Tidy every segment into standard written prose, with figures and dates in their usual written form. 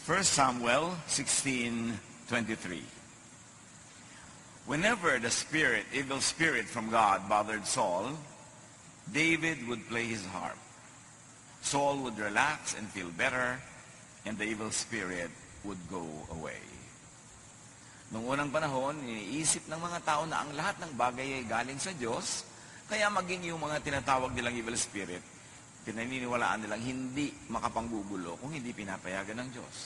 First Samuel 16:23. Whenever the evil spirit from God bothered Saul, David would play his harp. Saul would relax and feel better, and the evil spirit would go away. Noong unang panahon, iniisip ng mga tao na ang lahat ng bagay ay galing sa Diyos, kaya maging yung mga tinatawag nilang evil spirit, pinaniniwalaan nilang hindi makapanggugulo kung hindi pinapayagan ng Diyos.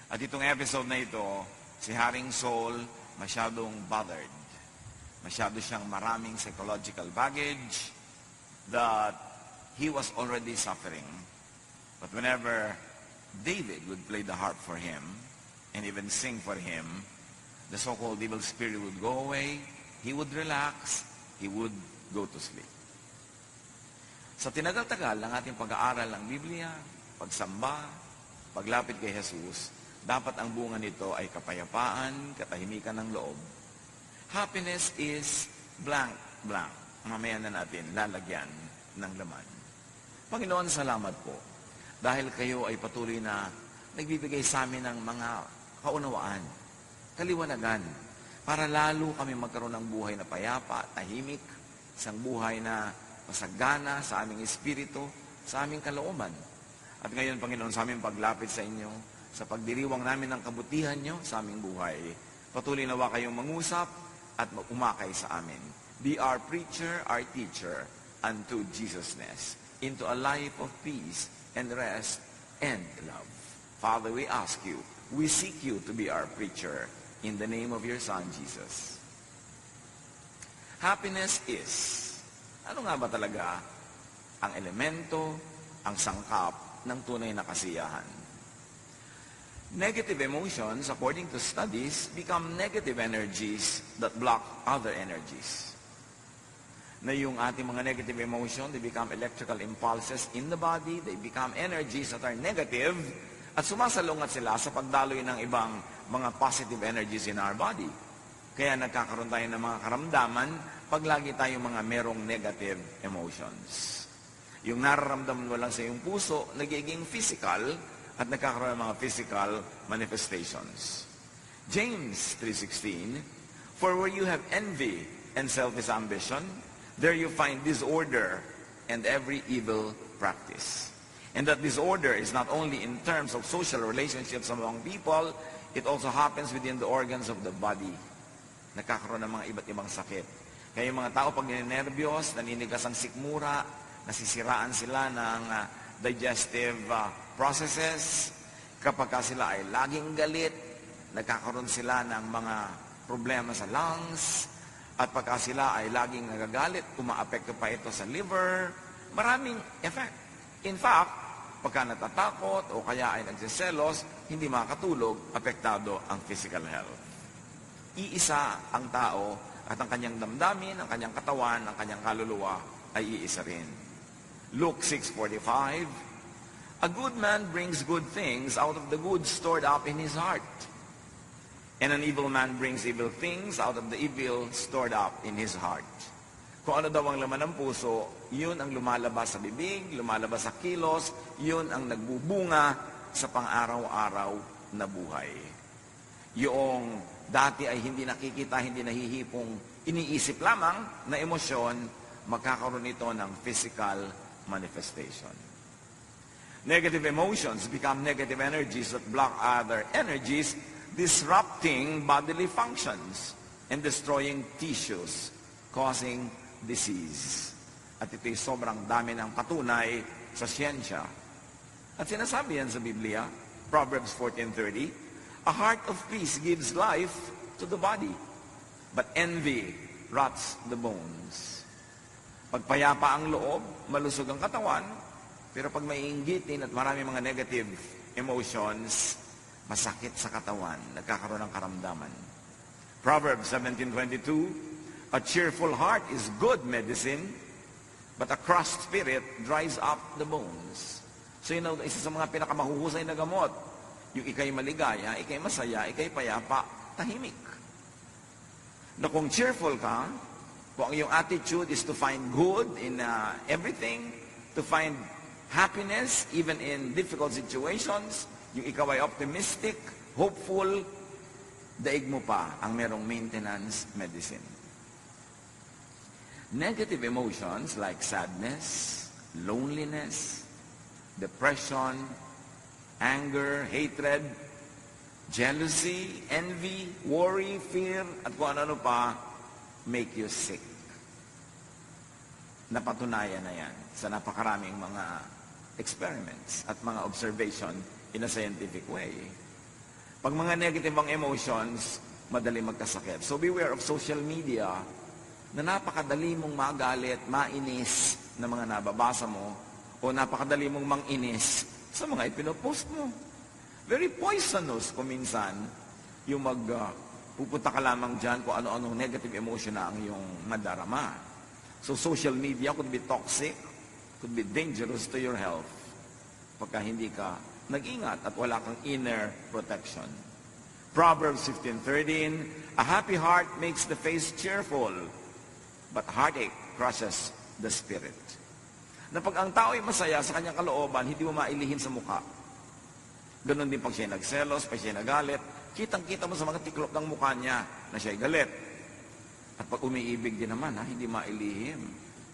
At itong episode na ito, si Haring Saul masyadong bothered. Masyado siyang maraming psychological baggage that he was already suffering. But whenever David would play the harp for him and even sing for him, the so-called evil spirit would go away, he would relax, he would go to sleep. Sa tinagal-tagal ng ating pag-aaral ng Biblia, pagsamba, paglapit kay Jesus, dapat ang bunga nito ay kapayapaan, katahimikan ng loob. Happiness is blank, blank. Mamaya na natin lalagyan ng laman. Panginoon, salamat po. Dahil kayo ay patuloy na nagbibigay sa amin ng mga kaunawaan, kaliwanagan, para lalo kami magkaroon ng buhay na payapa, tahimik, isang buhay na masagana sa aming espiritu, sa aming kalooban. At ngayon, Panginoon, sa aming paglapit sa inyo, sa pagdiriwang namin ng kabutihan nyo sa aming buhay, patuloy nawa kayong mangusap at umakay sa amin. Be our preacher, our teacher, unto Jesusness, into a life of peace and rest and love. Father, we ask you, we seek you to be our preacher in the name of your Son, Jesus. Happiness is, ano nga ba talaga ang elemento, ang sangkap ng tunay na kasiyahan? Negative emotions, according to studies, become negative energies that block other energies. Na yung ating mga negative emotion, they become electrical impulses in the body, they become energies that are negative, at sumasalungat sila sa pagdaloy ng ibang mga positive energies in our body. Kaya nagkakaroon tayo ng mga karamdaman pag lagi tayong mga merong negative emotions. Yung nararamdaman mo lang sa iyong puso, nagiging physical, at nagkakaroon ng mga physical manifestations. James 3:16, for where you have envy and selfish ambition, there you find disorder and every evil practice. And that disorder is not only in terms of social relationships among people, it also happens within the organs of the body. Nagkakaroon ng mga iba't ibang sakit. Kaya yung mga tao pag ninenervyos, naninigas ang sikmura, nasisiraan sila ng digestive processes. Kapag sila ay laging galit, nagkakaroon sila ng mga problema sa lungs. At pagka sila ay laging nagagalit, umaapekto pa ito sa liver. Maraming effect. In fact, pagka natatakot o kaya ay nagsiselos, hindi makakatulog, apektado ang physical health. Iisa ang tao at ang kanyang damdamin, ang kanyang katawan, ang kanyang kaluluwa ay iisa rin. Luke 6:45, a good man brings good things out of the good stored up in his heart. And an evil man brings evil things out of the evil stored up in his heart. Kung ano daw ang laman ng puso, yun ang lumalabas sa bibig, lumalabas sa kilos, yun ang nagbubunga sa pang-araw-araw na buhay. Yung dati ay hindi nakikita, hindi nahihipong, iniisip lamang na emosyon, magkakaroon ito ng physical manifestation. Negative emotions become negative energies that block other energies, disrupting bodily functions and destroying tissues, causing disease. At ito'y sobrang dami ng patunay sa siyensya. At sinasabi yan sa Biblia, Proverbs 14:30, a heart of peace gives life to the body, but envy rots the bones. Pagpayapa ang loob, malusog ang katawan, pero pag may inggitin at marami mga negative emotions, masakit sa katawan, nagkakaroon ng karamdaman. Proverbs 17:22, a cheerful heart is good medicine, but a crushed spirit dries up the bones. So yun ang isa sa mga pinakamahuhusay na gamot. Yung ikay maligaya, ikay masaya, ikay payapa, tahimik. Na kung cheerful ka, kung ang iyong attitude is to find good in everything, to find happiness even in difficult situations, Yung ikaw ay optimistic, hopeful, daig mo pa ang merong maintenance medicine. Negative emotions like sadness, loneliness, depression, anger, hatred, jealousy, envy, worry, fear, at kung ano pa, make you sick. Napatunayan na yan sa napakaraming mga experiments at mga observation in a scientific way. Pag mga negative ang emotions, madali magkasakit. So beware of social media na napakadali mong magalit, mainis na mga nababasa mo o napakadali mong manginis sa mga ipinopost mo. Very poisonous kung minsan yung pupunta ka lamang dyan kung ano-anong negative emotion na ang iyong madarama. So social media could be toxic, could be dangerous to your health pagka hindi ka nag-ingat at wala kang inner protection. Proverbs 15:13, a happy heart makes the face cheerful, but heartache crushes the spirit. Na pag ang tao ay masaya sa kanyang kalooban, hindi mo mailihin sa mukha. Ganon din pag siya nagselos, pag siya nagalit, kitang-kita mo sa mga tiklop ng mukha niya na siya ay galit. At pag umiibig din naman, hindi mailihim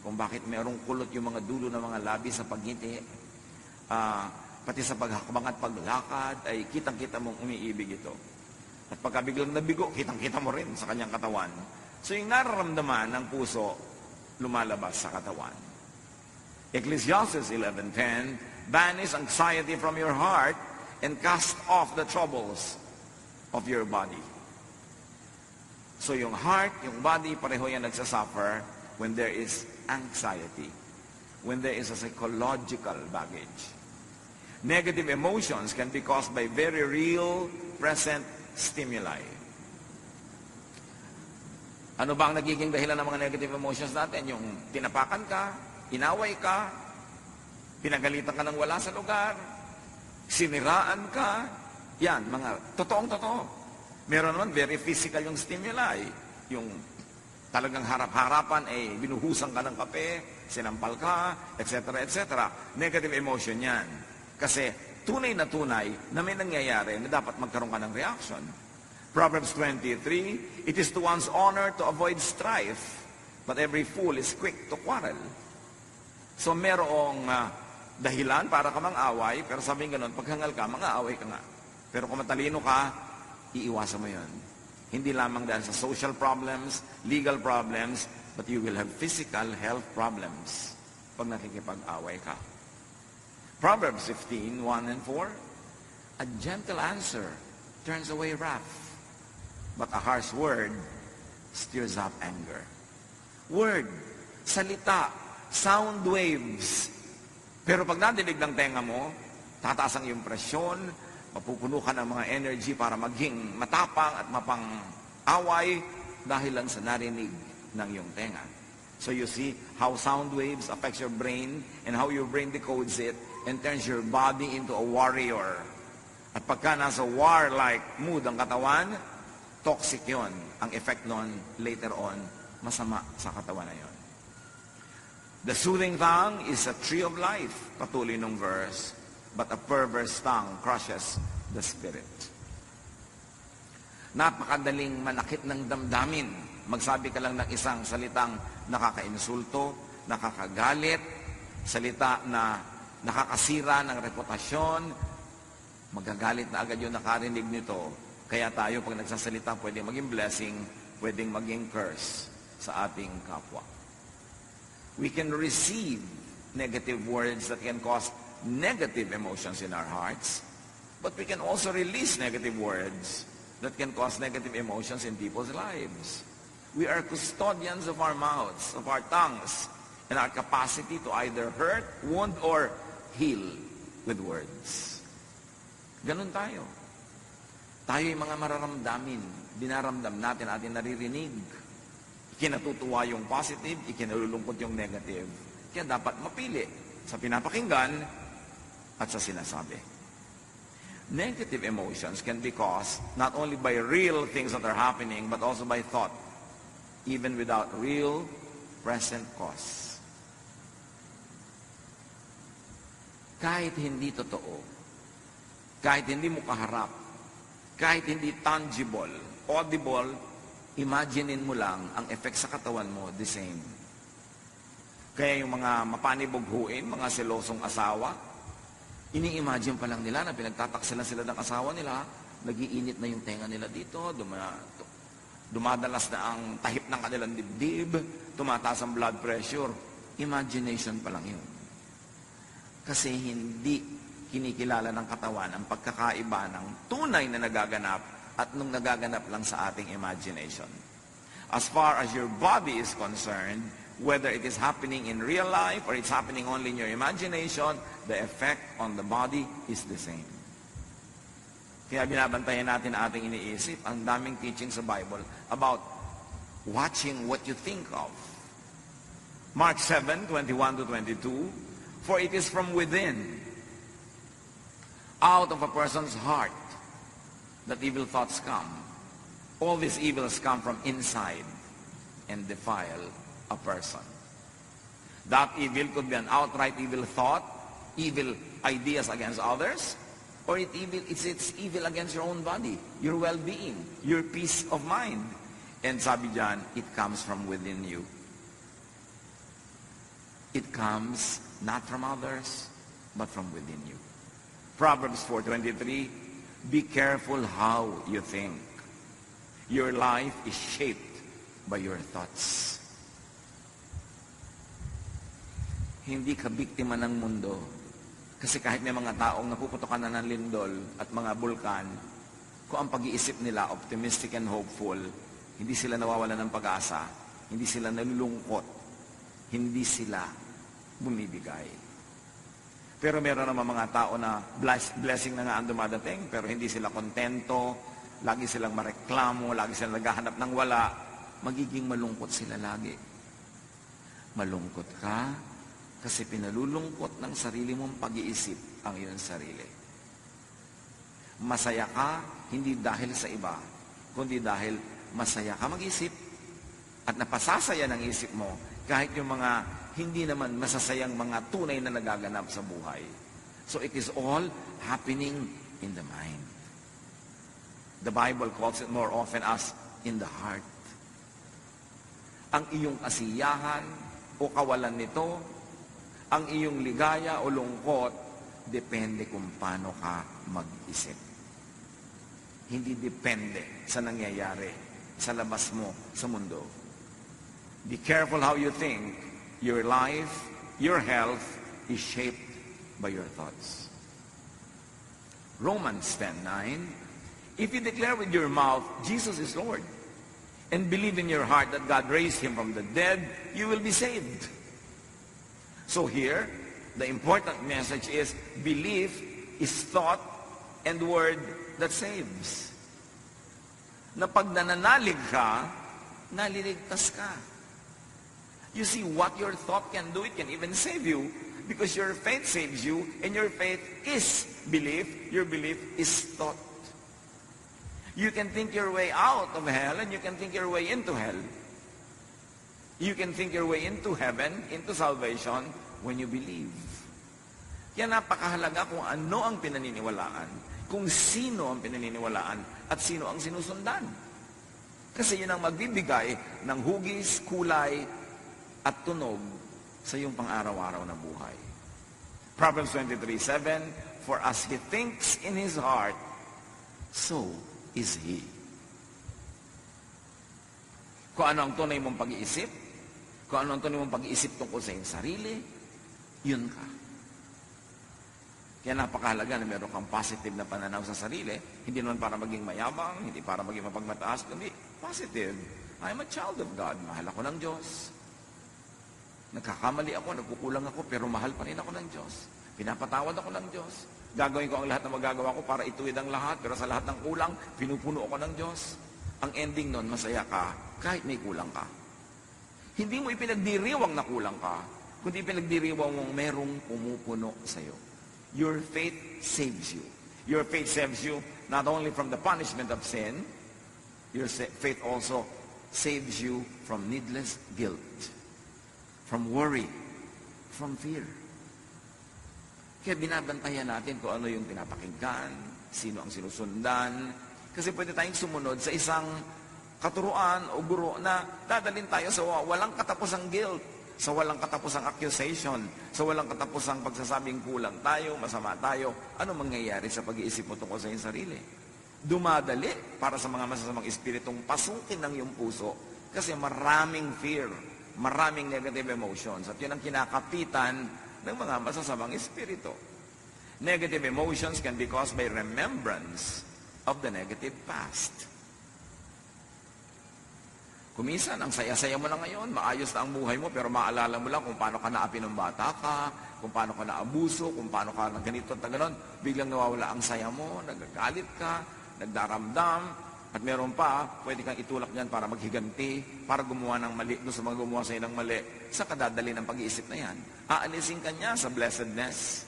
kung bakit mayroong kulot yung mga dulo ng mga labi sa pagngiti. Pati sa paghakbang at paglakad, ay kitang-kita mong umiibig ito. At pagka biglang nabigo, kitang-kita mo rin sa kanyang katawan. So yung nararamdaman ng puso, lumalabas sa katawan. Ecclesiastes 11:10, banish anxiety from your heart and cast off the troubles of your body. So yung heart, yung body, pareho yan nagsasuffer when there is anxiety, when there is a psychological baggage. Negative emotions can be caused by very real, present stimuli. Ano ba ang nagiging dahilan ng mga negative emotions natin? Yung tinapakan ka, inaway ka, pinagalitan ka ng wala sa lugar, siniraan ka, yan, mga totoong-totoo. Meron naman very physical yung stimuli. Yung talagang harap-harapan, binuhusan ka ng kape, sinampal ka, etc., etc. Negative emotion yan. Kasi tunay na may nangyayari na dapat magkaroon ka ng reaction. Proverbs 23, it is to one's honor to avoid strife, but every fool is quick to quarrel. So merong dahilan para ka mang-away, pero sabihin ganun, paghangal ka, mang-aaway ka nga. Pero kung matalino ka, iiwasan mo yun. Hindi lamang dahil sa social problems, legal problems, but you will have physical health problems pag nakikipag-away ka. Proverbs 15:1 and 4, a gentle answer turns away wrath, but a harsh word stirs up anger. Word, salita, sound waves. Pero pag nadinig ng tenga mo, tataas ang iyong presyon, mapupuno ka ng mga energy para maging matapang at mapang-away dahil lang sa narinig ng iyong tenga. So you see how sound waves affects your brain and how your brain decodes it and turns your body into a warrior. At pagka nasa war-like mood ang katawan, toxic yon. Ang effect nun, later on, masama sa katawan na yon. The soothing tongue is a tree of life, patuloy nung verse, but a perverse tongue crushes the spirit. Napakadaling manakit ng damdamin. Magsabi ka lang ng isang salitang nakaka-insulto, nakakagalit, salita na nakakasira ng reputasyon, magagalit na agad yung nakarinig nito. Kaya tayo, pag nagsasalita, pwedeng maging blessing, pwedeng maging curse sa ating kapwa. We can receive negative words that can cause negative emotions in our hearts, but we can also release negative words that can cause negative emotions in people's lives. We are custodians of our mouths, of our tongues, and our capacity to either hurt, wound, or heal with words. Ganun tayo. Tayo yung mga mararamdamin. Dinaramdam natin, ating naririnig. Ikinatutuwa yung positive, ikinalulungkot yung negative. Kaya dapat mapili sa pinapakinggan at sa sinasabi. Negative emotions can be caused not only by real things that are happening, but also by thought, even without real present cause. Kahit hindi totoo, kahit hindi mo kaharap, kahit hindi tangible, audible, imaginein mo lang ang effect sa katawan mo, the same. Kaya yung mga mapanibughuin, mga selosong asawa, ini-imagine pa lang nila na pinagtataksalan sila ng asawa nila, nagiinit na yung tenga nila dito, dumadalas na ang tahip ng kanilang dibdib, tumataas ang blood pressure. Imagination pa lang yun. Kasi hindi kinikilala ng katawan ang pagkakaiba ng tunay na nagaganap at nung nagaganap lang sa ating imagination. As far as your body is concerned, whether it is happening in real life or it's happening only in your imagination, the effect on the body is the same. Kaya binabantayan natin ang ating iniisip. Ang daming teaching sa Bible about watching what you think of. Mark 7:21 to 22, for it is from within, out of a person's heart, that evil thoughts come. All these evils come from inside and defile a person. That evil could be an outright evil thought, evil ideas against others, or it's evil against your own body, your well-being, your peace of mind. And sabi diyan, it comes from within you. It comes not from others, but from within you. Proverbs 4:23, be careful how you think. Your life is shaped by your thoughts. Hindi ka biktima ng mundo. Kasi kahit may mga taong napuputokan na ng lindol at mga bulkan, kung ang pag-iisip nila optimistic and hopeful, hindi sila nawawalan ng pag-asa, hindi sila nalulungkot, hindi sila bumibigay. Pero meron naman mga tao na blessing na nga ang dumadating, pero hindi sila kontento, lagi silang mareklamo, lagi silang naghahanap ng wala, magiging malungkot sila lagi. Malungkot ka kasi pinalulungkot ng sarili mong pag-iisip ang iyong sarili. Masaya ka, hindi dahil sa iba, kundi dahil masaya ka mag-isip at napasasaya ng isip mo kahit yung mga hindi naman masasayang mga tunay na nagaganap sa buhay. So it is all happening in the mind. The Bible calls it more often as in the heart. Ang iyong kasiyahan o kawalan nito, ang iyong ligaya o lungkot, depende kung paano ka mag-isip. Hindi depende sa nangyayari sa labas mo sa mundo. Be careful how you think. Your life, your health is shaped by your thoughts. Romans 10:9, if you declare with your mouth, Jesus is Lord, and believe in your heart that God raised him from the dead, you will be saved. So here, the important message is, belief is thought and word that saves. Na pag nananalig ka, naliligtas ka. You see, what your thought can do, it can even save you, because your faith saves you, and your faith is belief, your belief is thought. You can think your way out of hell, and you can think your way into hell. You can think your way into heaven, into salvation, when you believe. Kaya napakahalaga kung ano ang pinaniniwalaan, kung sino ang pinaniniwalaan, at sino ang sinusundan. Kasi yun ang magbibigay ng hugis, kulay, at tunog sa iyong pang-araw-araw na buhay. Proverbs 23:7, for as he thinks in his heart, so is he. Kung ano ang tunay mong pag-iisip, kung ano ang tunay mong pag-iisip tungkol sa iyong sarili, yun ka. Kaya napakahalaga na meron kang positive na pananaw sa sarili, hindi naman para maging mayabang, hindi para maging mapagmataas, kundi positive. I'm a child of God. Mahal ako ng Diyos. Nagkakamali ako, nagkukulang ako, pero mahal pa rin ako ng Diyos. Pinapatawad ako ng Diyos. Gagawin ko ang lahat na magagawa ko para ituwid ang lahat, pero sa lahat ng kulang, pinupuno ako ng Diyos. Ang ending nun, masaya ka, kahit may kulang ka. Hindi mo ipinagdiriwang na kulang ka, kundi ipinagdiriwang mong merong pumupuno sa'yo. Your faith saves you. Your faith saves you not only from the punishment of sin, your faith also saves you from needless guilt, from worry, from fear. Kaya binabantayan natin kung ano yung pinapakinggan, sino ang sinusundan. Kasi pwede tayong sumunod sa isang katuruan o guro na dadalhin tayo sa walang katapusang guilt, sa walang katapusang accusation, sa walang katapusang pagsasabing kulang tayo, masama tayo. Ano mangyayari sa pag-iisip mo tungkol sa iyong sarili? Dumadali para sa mga masasamang espiritong pasukin ng iyong puso kasi maraming fear, maraming negative emotions at yun ang kinakapitan ng mga masasamang espiritu. Negative emotions can be caused by remembrance of the negative past. Kuminsan, ang saya-saya mo na ngayon, maayos na ang buhay mo, pero maalala mo lang kung paano ka naapi ng bata ka, kung paano ka naabuso, kung paano ka ganito at ganon. Biglang nawawala ang saya mo, nagagalit ka, nagdaramdam, at meron pa, pwede kang itulak niyan para maghiganti, para gumawa ng mali, doon sa mga gumawa sa'yo ng mali, sa kadadali ng pag-iisip na yan. Aalisin ka niya sa blessedness,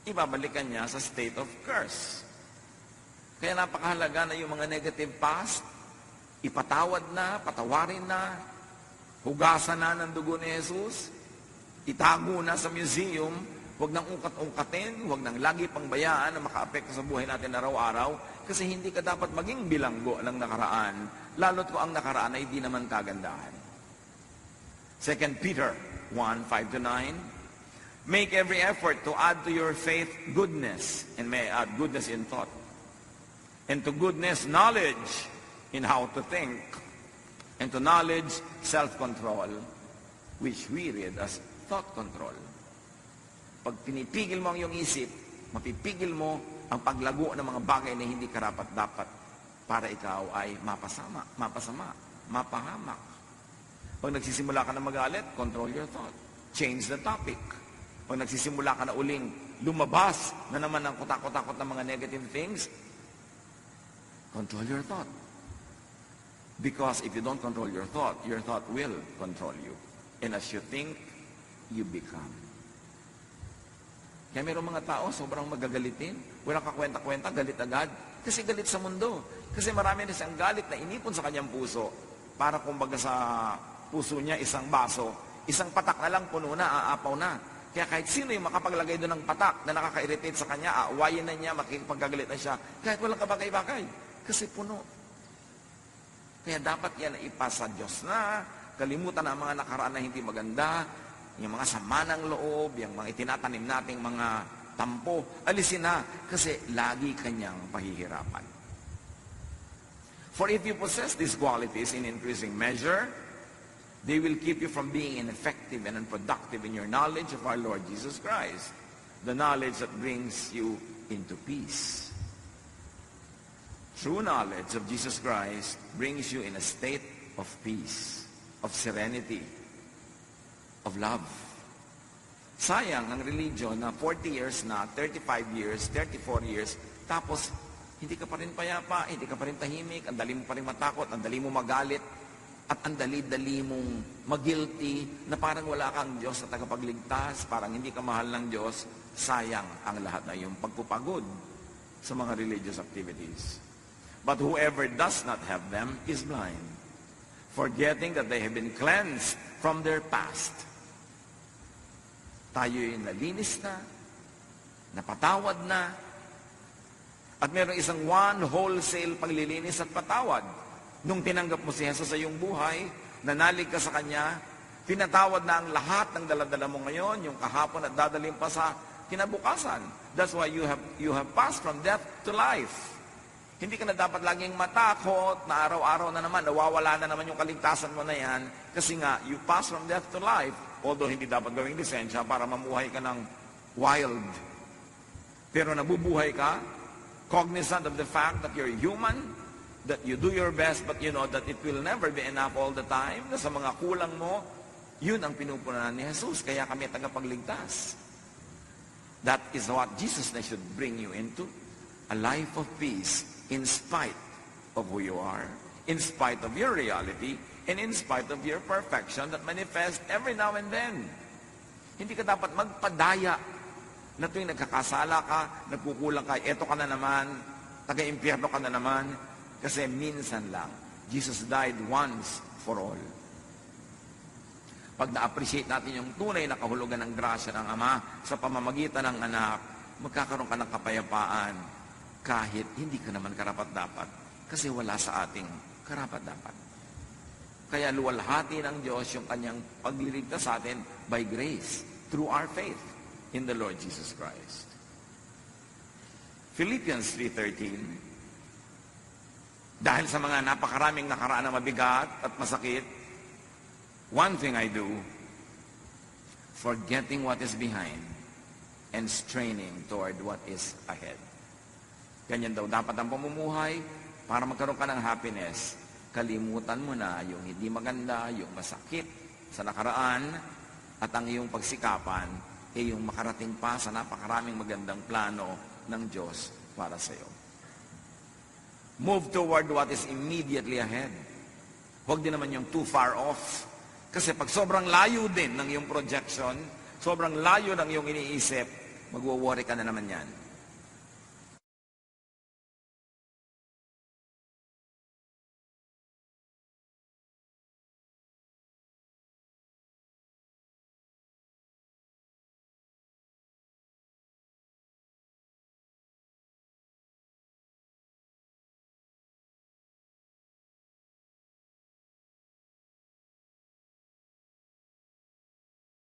ibabalikan niya sa state of curse. Kaya napakahalaga na yung mga negative past, ipatawad na, patawarin na, hugasan na ng dugo ni Jesus, itago na sa museum, huwag nang ungkat-ungkatin, huwag nang lagi pang bayaan na makaapekto sa buhay natin araw-araw, kasi hindi ka dapat maging bilanggo ng nakaraan, lalo't kung ang nakaraan ay di naman kagandahan. 2 Peter 1:5-9, make every effort to add to your faith goodness, and may add goodness in thought, and to goodness knowledge, in how to think, and to knowledge, self-control, which we read as thought control. Pag pinipigil mo ang iyong isip, mapipigil mo ang paglago ng mga bagay na hindi karapat-dapat para ikaw ay mapasama, mapahamak. Pag nagsisimula ka na magalit, control your thought. Change the topic. Pag nagsisimula ka na uling lumabas na naman ang kutakot-takot ng mga negative things, control your thought. Because if you don't control your thought will control you. And as you think, you become. Kaya mayroong mga tao, sobrang magagalitin. Walang kakwenta-kwenta, galit agad. Kasi galit sa mundo. Kasi marami na siyang galit na inipon sa kanyang puso. Para kumbaga sa puso niya, isang baso, isang patak na lang puno na, aapaw na. Kaya kahit sino yung makapaglagay doon ng patak na nakaka-irritate sa kanya, aawayin na niya, makikipagagalit na siya. Kahit walang kabagay-bagay. Kasi puno. Kaya dapat yan ipasa Diyos na, kalimutan ang mga nakaraan na hindi maganda, yung mga sama ng loob, yung mga itinatanim nating mga tampo, alisin na, kasi lagi kanyang pahihirapan. For if you possess these qualities in increasing measure, they will keep you from being ineffective and unproductive in your knowledge of our Lord Jesus Christ, the knowledge that brings you into peace. True knowledge of Jesus Christ brings you in a state of peace, of serenity, of love. Sayang ang religion na 40 years na, 35 years, 34 years, tapos hindi ka pa rin payapa, hindi ka pa rin tahimik, ang dali mo pa rin matakot, ang dali mo magalit, at ang dali-dali mong mag-guilty na parang wala kang Diyos na tagapagligtas, parang hindi ka mahal ng Diyos. Sayang ang lahat na iyong pagpupagod sa mga religious activities. But whoever does not have them is blind, forgetting that they have been cleansed from their past. Tayo'y nalinis na, napatawad na, at mayroong isang one wholesale paglilinis at patawad. Nung tinanggap mo si Jesus sa iyong buhay, nanalig ka sa Kanya, pinatawad na ang lahat ng daladala mo ngayon, yung kahapon at dadaling pa sa kinabukasan. That's why you have passed from death to life. Hindi ka na dapat laging matakot na araw-araw na naman, nawawala na naman yung kaligtasan mo na yan, kasi nga, you pass from death to life, although hindi dapat gawing lisensya para mamuhay ka ng wild. Pero nabubuhay ka, cognizant of the fact that you're human, that you do your best, but you know that it will never be enough all the time, na sa mga kulang mo, yun ang pinupunan ni Jesus, kaya kami tagapagligtas. That is what Jesus na should bring you into, a life of peace, in spite of who you are, in spite of your reality, and in spite of your perfection that manifests every now and then. Hindi ka dapat magpadaya na tuwing nagkakasala ka, nagkukulang ka, eto ka na naman, taga-impyerno ka na naman, kasi minsan lang. Jesus died once for all. Pag na-appreciate natin yung tunay na kahulugan ng grasya ng Ama sa pamamagitan ng anak, magkakaroon ka ng kapayapaan. kahit hindi ka naman karapat-dapat kasi wala sa ating karapat-dapat. Kaya luwalhati ng Diyos yung kanyang pagliligtas sa atin by grace, through our faith in the Lord Jesus Christ. Philippians 3:13, dahil sa mga napakaraming nakaraan na mabigat at masakit, one thing I do, forgetting what is behind and straining toward what is ahead. Ganyan daw dapat ang pamumuhay para magkaroon ka ng happiness. Kalimutan mo na yung hindi maganda, yung masakit sa nakaraan, at ang iyong pagsikapan ay yung makarating pa sa napakaraming magandang plano ng Diyos para sa iyo. Move toward what is immediately ahead. Huwag din naman yung too far off. Kasi pag sobrang layo din ng iyong projection, sobrang layo ng iyong iniisip, magwo-worry ka na naman yan.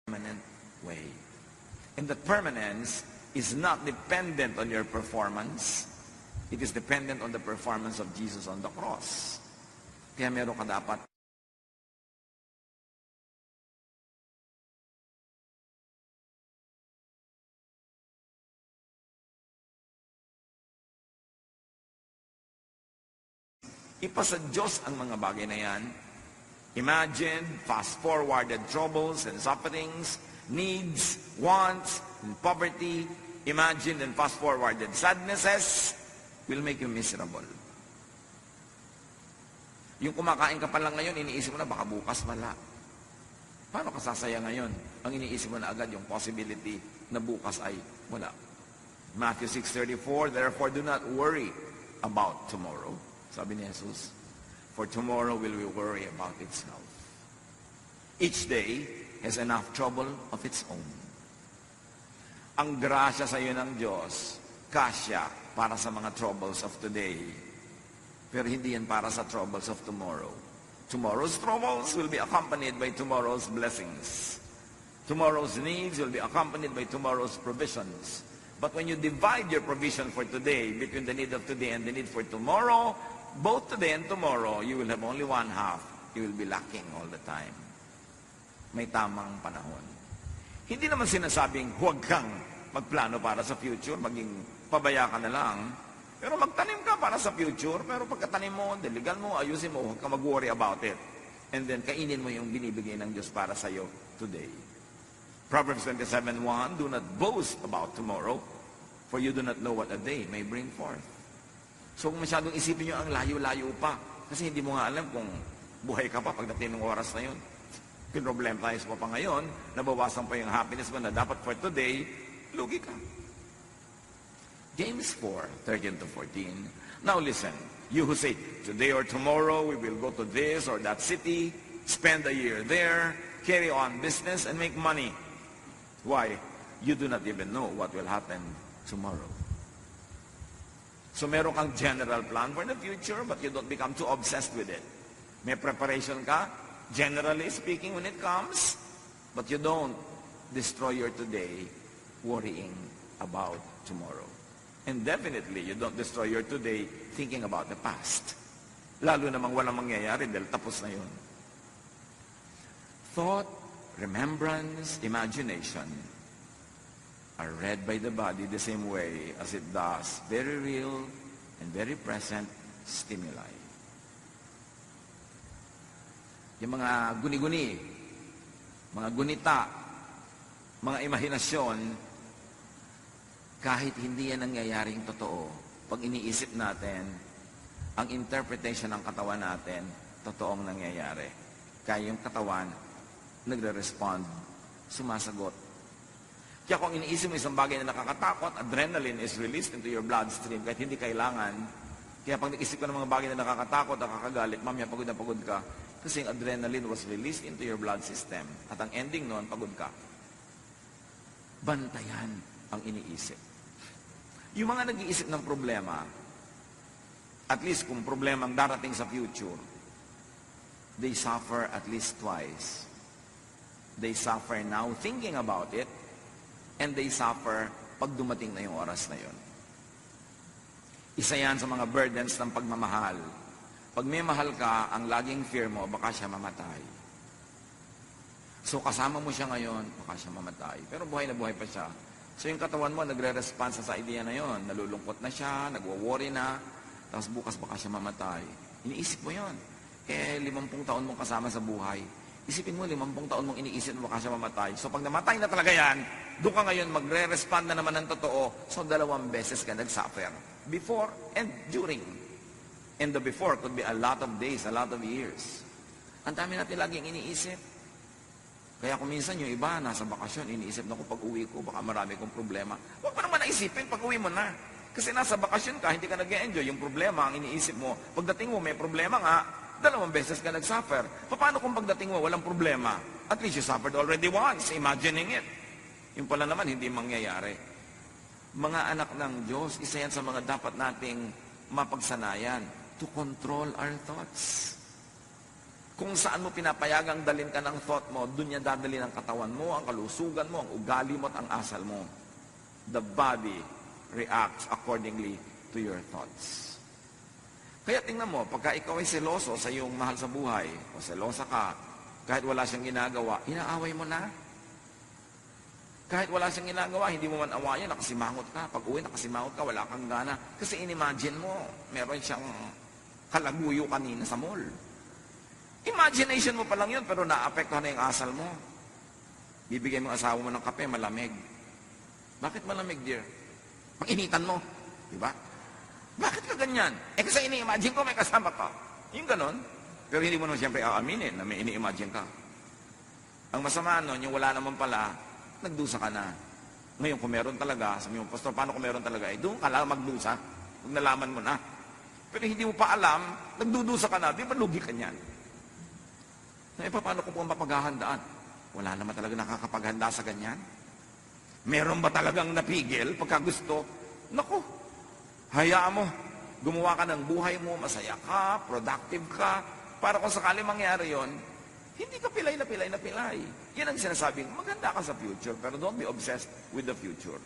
Permanent way. And that permanence is not dependent on your performance. It is dependent on the performance of Jesus on the cross. Kaya meron ka dapat ipasa Diyos ang mga bagay na yan. Imagine fast-forwarded troubles and sufferings, needs, wants, and poverty. Imagine and fast-forwarded sadnesses will make you miserable. Yung kumakain ka pa lang ngayon, iniisip mo na baka bukas wala. Paano ka sasaya ngayon? Ang iniisip mo na agad yung possibility na bukas ay wala. Matthew 6:34, therefore do not worry about tomorrow. Sabi ni Jesus, for tomorrow will we worry about itself. Each day has enough trouble of its own. Ang grasya sa iyo ng Diyos, kasya para sa mga troubles of today. Pero hindi yan para sa troubles of tomorrow. Tomorrow's troubles will be accompanied by tomorrow's blessings. Tomorrow's needs will be accompanied by tomorrow's provisions. But when you divide your provision for today between the need of today and the need for tomorrow, both today and tomorrow, you will have only one half. You will be lacking all the time. May tamang panahon. Hindi naman sinasabing huwag kang magplano para sa future, maging pabaya ka na lang. Pero magtanim ka para sa future, pero pagkatanim mo, diligan mo, ayusin mo, huwag ka mag-worry about it. And then, kainin mo yung binibigay ng Diyos para sa iyo today. Proverbs 27:1, do not boast about tomorrow, for you do not know what a day may bring forth. So kung masyadong isipin nyo ang layo-layo pa, kasi hindi mo nga alam kung buhay ka pa pagdating ng oras na yun. Pinroblem tayo sa pa ngayon, nabawasan pa yung happiness mo na dapat for today, lugi ka. James 4:13-14. Now listen, you who say, today or tomorrow we will go to this or that city, spend a year there, carry on business and make money. Why? You do not even know what will happen tomorrow. So meron kang general plan for the future, but you don't become too obsessed with it. May preparation ka, generally speaking, when it comes, but you don't destroy your today worrying about tomorrow. And definitely, you don't destroy your today thinking about the past. Lalo namang walang mangyayari dahil tapos na yun. Thought, remembrance, imagination are read by the body the same way as it does very real and very present stimuli. Yung mga guni-guni, mga gunita, mga imahinasyon, kahit hindi yan nangyayaring totoo, pag iniisip natin, ang interpretation ng katawan natin, totoong nangyayari. Kaya yung katawan, nagre-respond, sumasagot. Kaya kung iniisip mo isang bagay na nakakatakot, adrenaline is released into your bloodstream kahit hindi kailangan. Kaya pag nag-isip ka ng mga bagay na nakakatakot, nakakagalit, mamaya pagod na pagod ka. Kasi yung adrenaline was released into your blood system. At ang ending nun, pagod ka. Bantayan ang iniisip. Yung mga nag-iisip ng problema, at least kung problema ang darating sa future, they suffer at least twice. They suffer now thinking about it, and they suffer pag dumating na yung oras na yun. Isa yan sa mga burdens ng pagmamahal. Pag may mahal ka, ang laging fear mo, baka siya mamatay. So kasama mo siya ngayon, baka siya mamatay. Pero buhay na buhay pa siya. So yung katawan mo, nagre-response sa idea na yon. Nalulungkot na siya, nagwo-worry na, tapos bukas baka siya mamatay. Iniisip mo yon. 50 taon mong kasama sa buhay. Isipin mo, 50 taon mong iniisip mo baka siya mamatay. So pag namatay na talaga yan, doon ka ngayon magre-respond na naman ng totoo. So 2 beses ka nag-suffer. Before and during. And the before could be a lot of days, a lot of years. Ang dami natin laging iniisip. Kaya kung minsan yung iba, nasa bakasyon, iniisip na ko pag uwi ko, baka marami kong problema. Huwag mo naman naisipin pag uwi mo na. Kasi nasa bakasyon ka, hindi ka nag-enjoy. Yung problema, ang iniisip mo, pagdating mo, may problema nga, 2 beses ka nag-suffer. Paano kung pagdating mo, walang problema? At least you suffered already once, imagining it. Yung pala naman, hindi mangyayari. Mga anak ng Diyos, isa yan sa mga dapat nating mapagsanayan, to control our thoughts. Kung saan mo pinapayagang dalin ka ng thought mo, dun niya dadalhin ang katawan mo, ang kalusugan mo, ang ugali mo at ang asal mo. The body reacts accordingly to your thoughts. Kaya tingnan mo, pagka ikaw ay seloso sa iyong mahal sa buhay, o selosa ka, kahit wala siyang ginagawa, inaaway mo na. Kahit wala siyang ginagawa, hindi mo man awayan, nakasimangot ka. Pag uwi, nakasimangot ka, wala kang gana. Kasi inimagine mo, meron siyang kalaguyo kanina sa mall. Imagination mo pa lang yun, pero naapektuhan na yung asal mo. Bibigyan mo ang asawa mo ng kape, malamig. Bakit malamig, dear? Pag-initan mo. Diba? Bakit ka ganyan? Kasi ini-imagine ko may kasama ka. Yung ganon. Pero hindi mo naman siyempre aaminin na may ini-imagine ka. Ang masama nun, yung wala naman pala, nagdusa ka na. Ngayon, kung meron talaga, sabi mo, Pastor, paano kung meron talaga? Doon ka lang magdusa. Kung nalaman mo na. Pero hindi mo pa alam, nagdudusa ka na, di ba lugi ka niyan? Paano ko po mapaghahandaan? Wala naman talaga nakakapaghanda sa ganyan. Meron ba talagang napigil pagka gusto? Naku, hayaan mo. Gumawa ka ng buhay mo, masaya ka, productive ka, para kung sakali mangyari yon, hindi ka pilay na pilay na pilay. Yan ang sinasabing, maganda ka sa future, pero don't be obsessed with the future.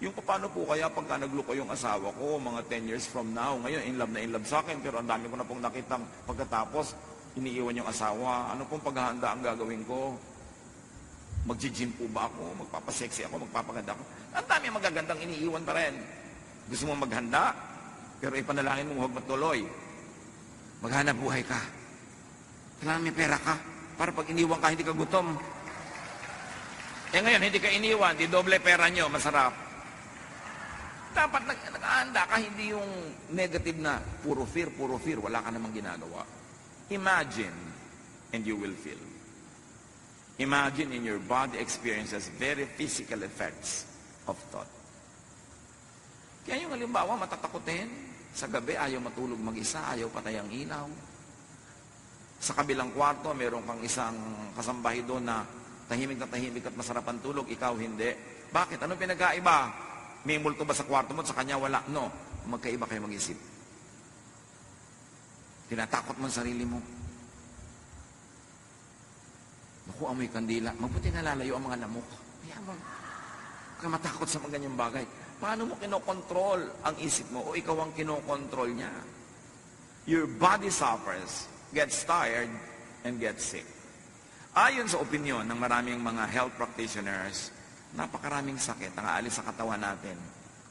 Yung paano po kaya pagka nagluko yung asawa ko, mga 10 years from now, ngayon in love sa akin, pero ang dami ko na pong nakitang pagkatapos, iniiwan yung asawa, ano pong paghahanda ang gagawin ko? Mag-gym po ba ako? Magpapasexy ako? Magpapaganda ako? Ang dami magagandang iniiwan pa rin. Gusto mo maghanda? Pero ipanalangin mo huwag matuloy. Maghanap buhay ka. Kailangan may pera ka. Para pag iniwan ka, hindi ka gutom. Ngayon, hindi ka iniwan, di doble pera nyo, masarap. Dapat nag-aanda ka, hindi yung negative na puro fear, wala ka namang ginagawa. Imagine, and you will feel. Imagine in your body experiences very physical effects of thought. Kaya yung halimbawa, matatakotin. Sa gabi, ayaw matulog mag-isa, ayaw patay ang ilaw. Sa kabilang kwarto, meron kang isang kasambahay doon na tahimik at masarap ang tulog, ikaw hindi. Bakit? Anong pinagkaiba? May multo ba sa kwarto mo at sa kanya wala? No. Magkaiba kayo mag-isip. Tinatakot mo ang sarili mo. Naku, amoy kandila. Mabuti nalalayo ang mga lamok. Kaya mo, kaya matakot sa mga ganyang bagay. Paano mo kinokontrol ang isip mo o ikaw ang kinokontrol niya? Your body suffers, gets tired, and gets sick. Ayon sa opinion ng maraming mga health practitioners, napakaraming sakit ang aalis sa katawan natin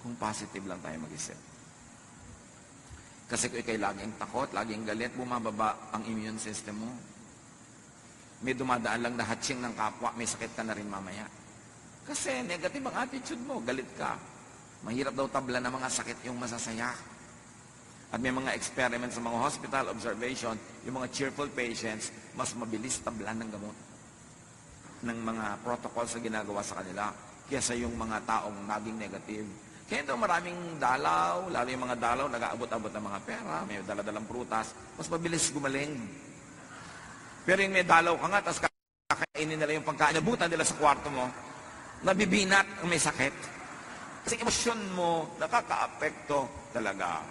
kung positive lang tayo mag-isip. Kasi kung ikay laging takot, laging galit, bumababa ang immune system mo. May dumadaan lang na hatching ng kapwa, may sakit ka na rin mamaya. Kasi negative ang attitude mo, galit ka. Mahirap daw tabla ng mga sakit yung masasaya. At may mga experiments sa mga hospital observation, yung mga cheerful patients, mas mabilis tablan ng gamot ng mga protocols na ginagawa sa kanila kaysa yung mga taong naging negative. Kaya ito maraming dalaw, lalo yung mga dalaw, nag-aabot-abot ng mga pera, may daladalang prutas, mas mabilis gumaling. Pero yung may dalaw ka nga, tapos kakainin nila yung pagkain, nabutan nila sa kwarto mo, nabibinat ang may sakit. Kasi emosyon mo, nakaka-apekto talaga.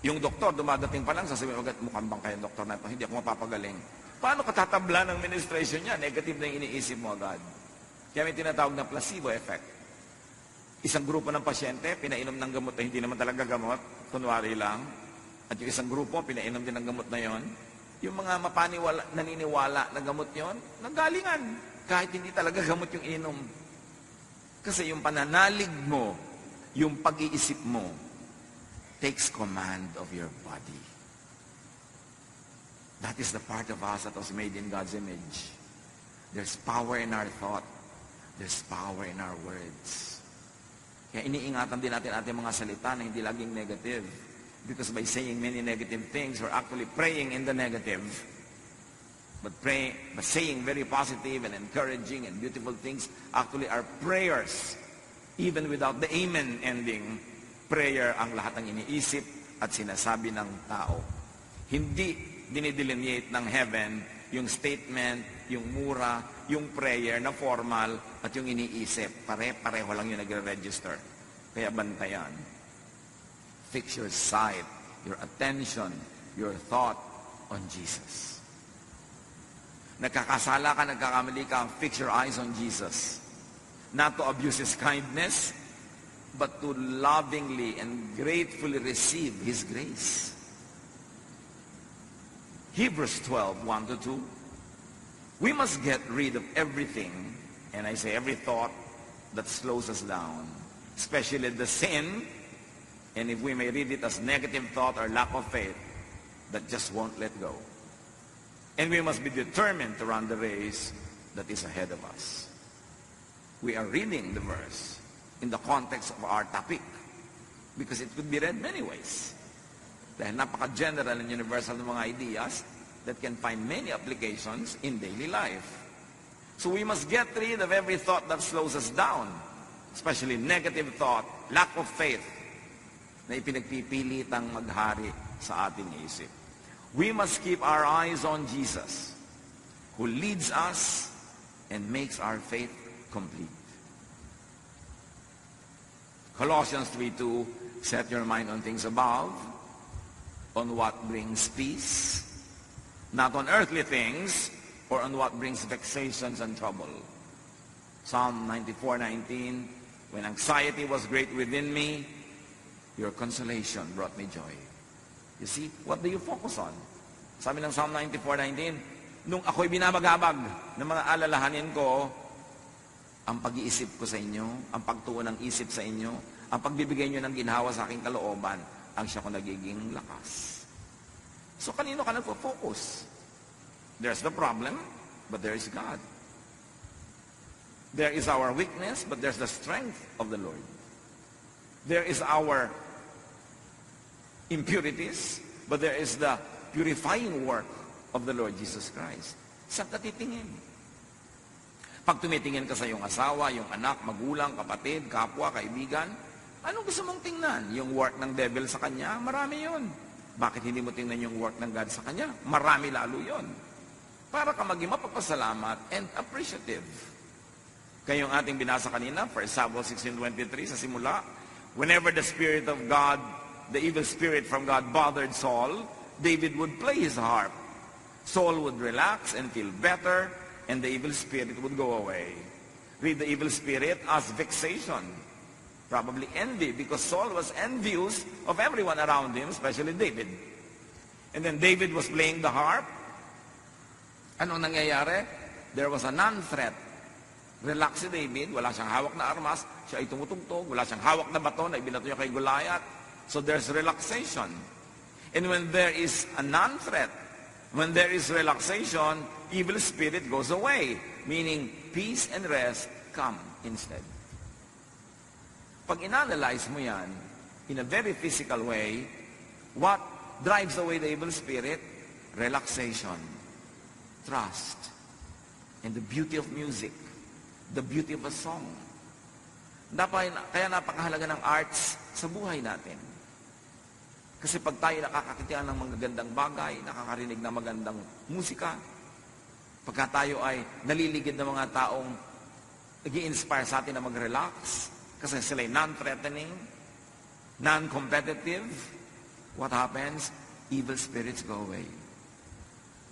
Yung doktor, dumadating pa lang, sasabihin agad, mukhang bang kayo doktor na ito, hindi ako mapapagaling. Paano ka tatabla ng administration niya? Negative na yung iniisip mo agad. Kaya may tinatawag na placebo effect. Isang grupo ng pasyente, pinainom ng gamot na hindi naman talaga gamot, kunwari lang. At yung isang grupo, pinainom din ng gamot na yon. Yung mga naniniwala na gamot yon, nanggalingan. Kahit hindi talaga gamot yung inom. Kasi yung pananalig mo, yung pag-iisip mo, takes command of your body. That is the part of us that was made in God's image. There's power in our thought. There's power in our words. Kaya iniingatan din natin ating mga salita na hindi laging negative. Because by saying many negative things, we're actually praying in the negative. But saying very positive and encouraging and beautiful things actually are prayers. Even without the amen ending, prayer ang lahat ng iniisip at sinasabi ng tao. Hindi dinidelineate ng heaven yung statement, yung mura, yung prayer na formal at yung iniisip. Pare-pareho lang yung nagre-register. Kaya bantayan. Fix your sight, your attention, your thought on Jesus. Nagkakasala ka, nagkakamali ka, fix your eyes on Jesus. Not to abuse His kindness, but to lovingly and gratefully receive His grace. Hebrews 12, 1-2. We must get rid of everything, and I say every thought that slows us down, especially the sin, and if we may read it as negative thought or lack of faith, that just won't let go. And we must be determined to run the race that is ahead of us. We are reading the verse in the context of our topic, because it could be read many ways. Dahil napaka-general and universal ng mga ideas that can find many applications in daily life. So we must get rid of every thought that slows us down, especially negative thought, lack of faith, na ipinagpipilitang maghari sa ating isip. We must keep our eyes on Jesus, who leads us and makes our faith complete. Colossians 3:2, set your mind on things above, on what brings peace, not on earthly things, or on what brings vexations and trouble. Psalm 94:19, when anxiety was great within me, your consolation brought me joy. You see, what do you focus on? Sabi ng Psalm 94:19, nung ako'y binabagabag ng mga alalahanin ko, ang pag-iisip ko sa inyo, ang pagtuon ng isip sa inyo, ang pagbibigay nyo ng ginhawa sa aking kalooban, ang siya ko nagiging lakas. So kanino ka nagpo-focus? There's the problem, but there is God. There is our weakness, but there's the strength of the Lord. There is our impurities, but there is the purifying work of the Lord Jesus Christ. Saan ka titingin? Pag tumitingin ka sa iyong asawa, yung anak, magulang, kapatid, kapwa, kaibigan, anong gusto mong tingnan? Yung work ng devil sa kanya? Marami yun. Bakit hindi mo tingnan yung work ng God sa kanya? Marami lalo yun. Para ka maging mapagpasalamat and appreciative. Kayong ating binasa kanina, 1 Samuel 16:23 sa simula, whenever the Spirit of God, the evil spirit from God bothered Saul, David would play his harp. Saul would relax and feel better, and the evil spirit would go away. Read the evil spirit as vexation. Probably envy, because Saul was envious of everyone around him, especially David. And then David was playing the harp. Ano nangyayari? There was a non-threat. Relax si David, wala siyang hawak na armas, siya ay tumutugtog, wala siyang hawak na bato na ibinato niya kay Goliath. So there's relaxation. And when there is a non-threat, when there is relaxation, evil spirit goes away, meaning peace and rest come instead. Pag inanalyze mo yan, in a very physical way, what drives away the evil spirit? Relaxation, trust, and the beauty of music, the beauty of a song. Kaya napakahalaga ng arts sa buhay natin. Kasi pag tayo nakakakita ng magagandang bagay, nakakarinig ng magandang musika, pagka tayo ay naliligid ng mga taong nag-i-inspire sa atin na mag-relax, Kasi sila non-threatening, non-competitive. What happens? Evil spirits go away.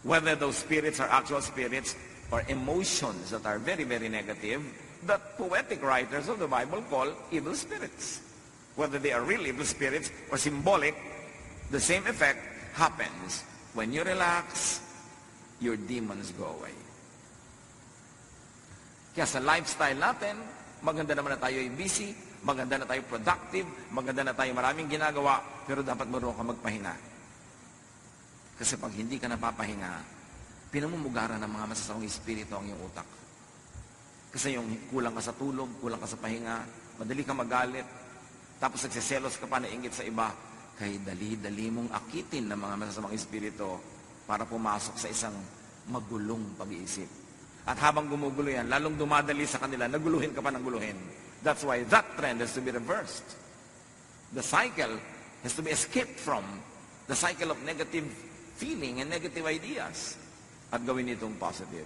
Whether those spirits are actual spirits or emotions that are very, very negative, that poetic writers of the Bible call evil spirits. Whether they are real evil spirits or symbolic, the same effect happens. When you relax, your demons go away. Kaya sa lifestyle natin, maganda naman na tayo ay busy, maganda na tayo productive, maganda na tayo maraming ginagawa, pero dapat marunong ka magpahinga. Kasi pag hindi ka napapahinga, pinamumugaran ng mga masasamang espiritu ang iyong utak. Kasi yung kulang ka sa tulog, kulang ka sa pahinga, madali ka magalit, tapos nagsiselos ka pa, nainggit sa iba, kay dali-dali mong akitin ng mga masasamang espiritu para pumasok sa isang magulong pag-iisip. At habang gumugulo yan, lalong dumadali sa kanila, naguluhin ka pa ng guluhin. That's why that trend has to be reversed. The cycle has to be escaped from, the cycle of negative feeling and negative ideas, at gawin itong positive.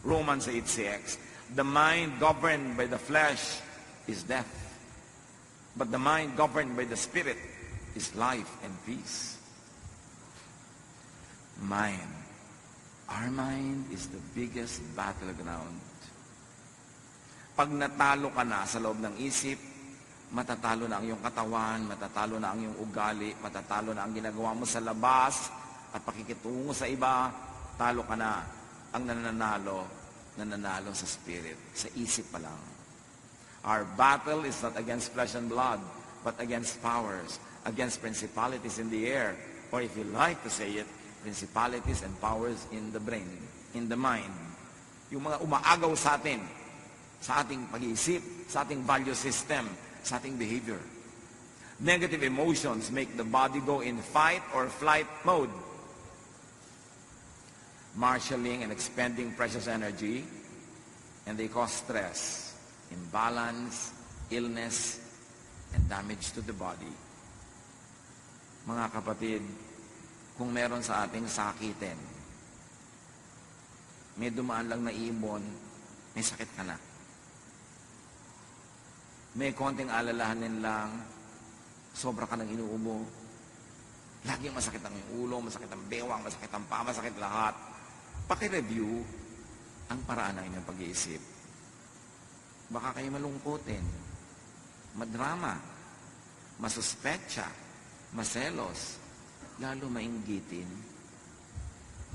Romans 8:6, the mind governed by the flesh is death, but the mind governed by the Spirit is life and peace. Mind. Our mind is the biggest battleground. Pag natalo ka na sa loob ng isip, matatalo na ang iyong katawan, matatalo na ang iyong ugali, matatalo na ang ginagawa mo sa labas, at pakikitungo sa iba, talo ka na. Ang nananalo sa spirit, sa isip pa lang. Our battle is not against flesh and blood, but against powers, against principalities in the air, or if you like to say it, principalities and powers in the brain, in the mind. Yung mga umaagaw sa atin, sa ating pag-iisip, sa ating value system, sa ating behavior. Negative emotions make the body go in fight or flight mode, marshalling and expending precious energy, and they cause stress, imbalance, illness, and damage to the body. Mga kapatid, kung meron sa ating sakitin, may dumaan lang na ibon, may sakit ka na. May konting alalahanin lang, sobra ka nang inuubo, laging masakit ang ulo, masakit ang bewang, masakit ang paa, masakit lahat. Paki-review ang paraan ng inyong pag-iisip. Baka kayo malungkotin, madrama, masuspetsa, maselos, lalo mainggitin.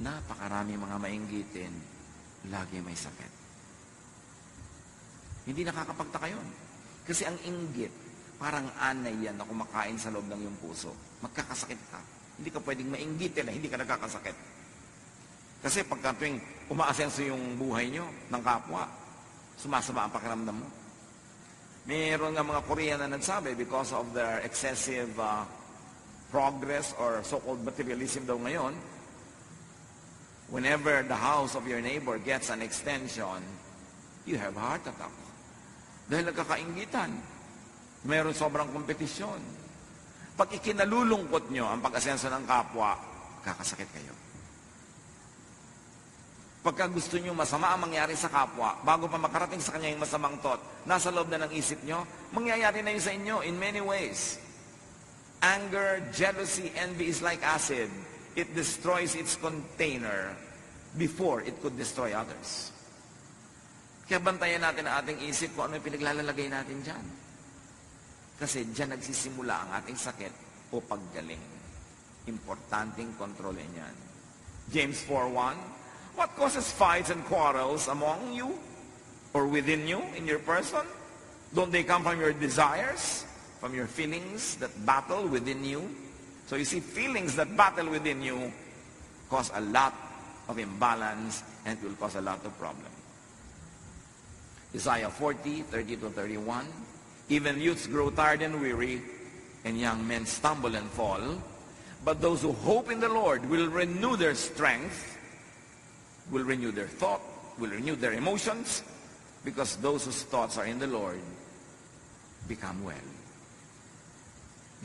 Napakarami mga mainggitin, lagi may sakit. Hindi nakakapagtaka yun. Kasi ang inggit, parang anay yan na kumakain sa loob ng iyong puso. Magkakasakit ka. Hindi ka pwedeng mainggitin na hindi ka nagkakasakit. Kasi pagka tuwing umaasenso yung buhay nyo ng kapwa, sumasama ang pakiramdam mo. Mayroon nga mga Korean na nagsabi, because of their excessive progress or so-called materialism daw ngayon, whenever the house of your neighbor gets an extension, you have a heart attack. Dahil nagkakainggitan. Mayroon sobrang kompetisyon. Pag ikinalulungkot nyo ang pag-asenso ng kapwa, kakasakit kayo. Pagka gusto nyo masama ang mangyari sa kapwa, bago pa makarating sa kanya yung masamang thought, nasa loob na ng isip nyo, mangyayari na yun sa inyo in many ways. Anger, jealousy, envy is like acid. It destroys its container before it could destroy others. Kaya bantayan natin ang ating isip kung ano yung pinaglalagay natin dyan. Kasi dyan nagsisimula ang ating sakit o paggaling. Importanteng kontrolin yan. James 4:1, what causes fights and quarrels among you or within you in your person? Don't they come from your desires, from your feelings that battle within you? So you see, feelings that battle within you cause a lot of imbalance and it will cause a lot of problem. Isaiah 40:30-31, even youths grow tired and weary, and young men stumble and fall. But those who hope in the Lord will renew their strength, will renew their thought, will renew their emotions, because those whose thoughts are in the Lord become well.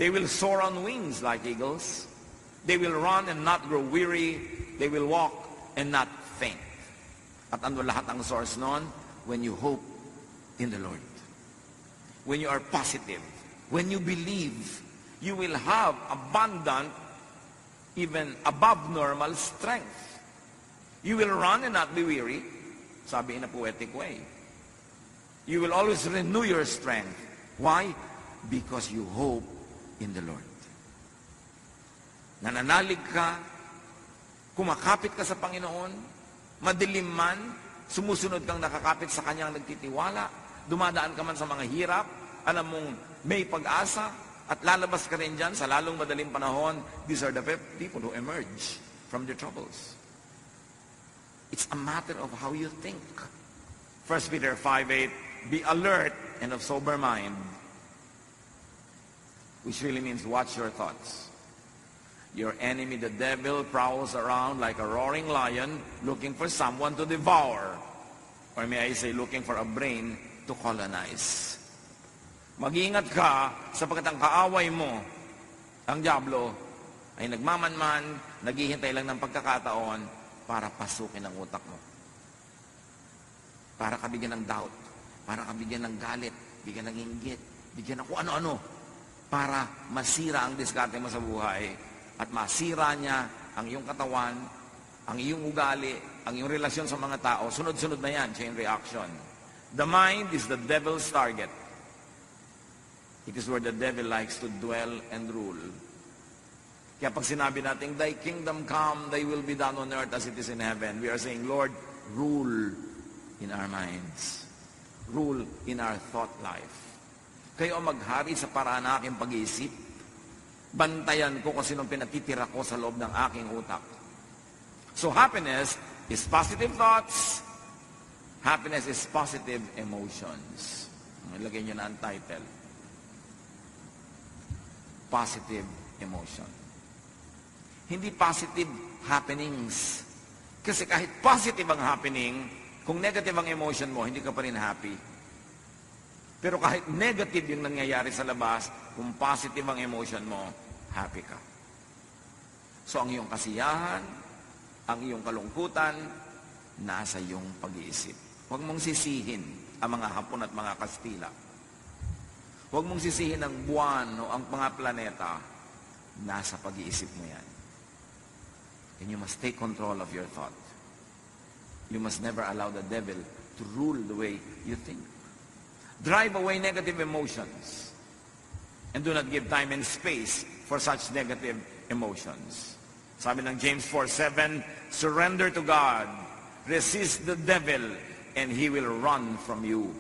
They will soar on wings like eagles. They will run and not grow weary. They will walk and not faint. At ano lahat ang source nun? When you hope in the Lord. when you are positive, when you believe, you will have abundant, even above normal strength. You will run and not be weary, sabi in a poetic way. You will always renew your strength. Why? Because you hope in the Lord. Nananalig ka, kumakapit ka sa Panginoon, madilim man, sumusunod kang nakakapit sa Kanyang nagtitiwala, dumadaan ka man sa mga hirap, alam mong may pag-asa, at lalabas ka rin dyan sa lalong madaling panahon. These are the people who emerge from their troubles. It's a matter of how you think. 1 Peter 5:8, be alert and of sober mind, which really means watch your thoughts. Your enemy, the devil, prowls around like a roaring lion looking for someone to devour. Or may I say, looking for a brain to colonize. Mag-iingat ka sapagkat ang kaaway mo, ang diablo, ay nagmamanman, naghihintay lang ng pagkakataon para pasukin ang utak mo. Para ka bigyan ng doubt, para ka bigyan ng galit, bigyan ng inggit, bigyan ng kung ano-ano, para masira ang diskarte mo sa buhay at masira niya ang iyong katawan, ang iyong ugali, ang iyong relasyon sa mga tao. Sunod-sunod na yan, chain reaction. The mind is the devil's target. It is where the devil likes to dwell and rule. Kaya pag sinabi natin, thy kingdom come, thy will be done on earth as it is in heaven, we are saying, Lord, rule in our minds. Rule in our thought life. Kayo maghari sa paraan ng aking pag-iisip. Bantayan ko kung sinong pinatitira ko sa loob ng aking utak. So happiness is positive thoughts. Happiness is positive emotions. Ilagay nyo na ang title. Positive emotion. Hindi positive happenings. Kasi kahit positive ang happening, kung negative ang emotion mo, hindi ka pa rin happy. Pero kahit negative yung nangyayari sa labas, kung positive ang emotion mo, happy ka. So ang iyong kasiyahan, ang iyong kalungkutan, nasa iyong pag-iisip. Huwag mong sisihin ang mga Hapon at mga Kastila. Huwag mong sisihin ang buwan o ang mga planeta. Nasa pag-iisip mo yan. And you must take control of your thought. You must never allow the devil to rule the way you think. Drive away negative emotions. And do not give time and space for such negative emotions. Sabi ng James 4:7, surrender to God. Resist the devil and he will run from you.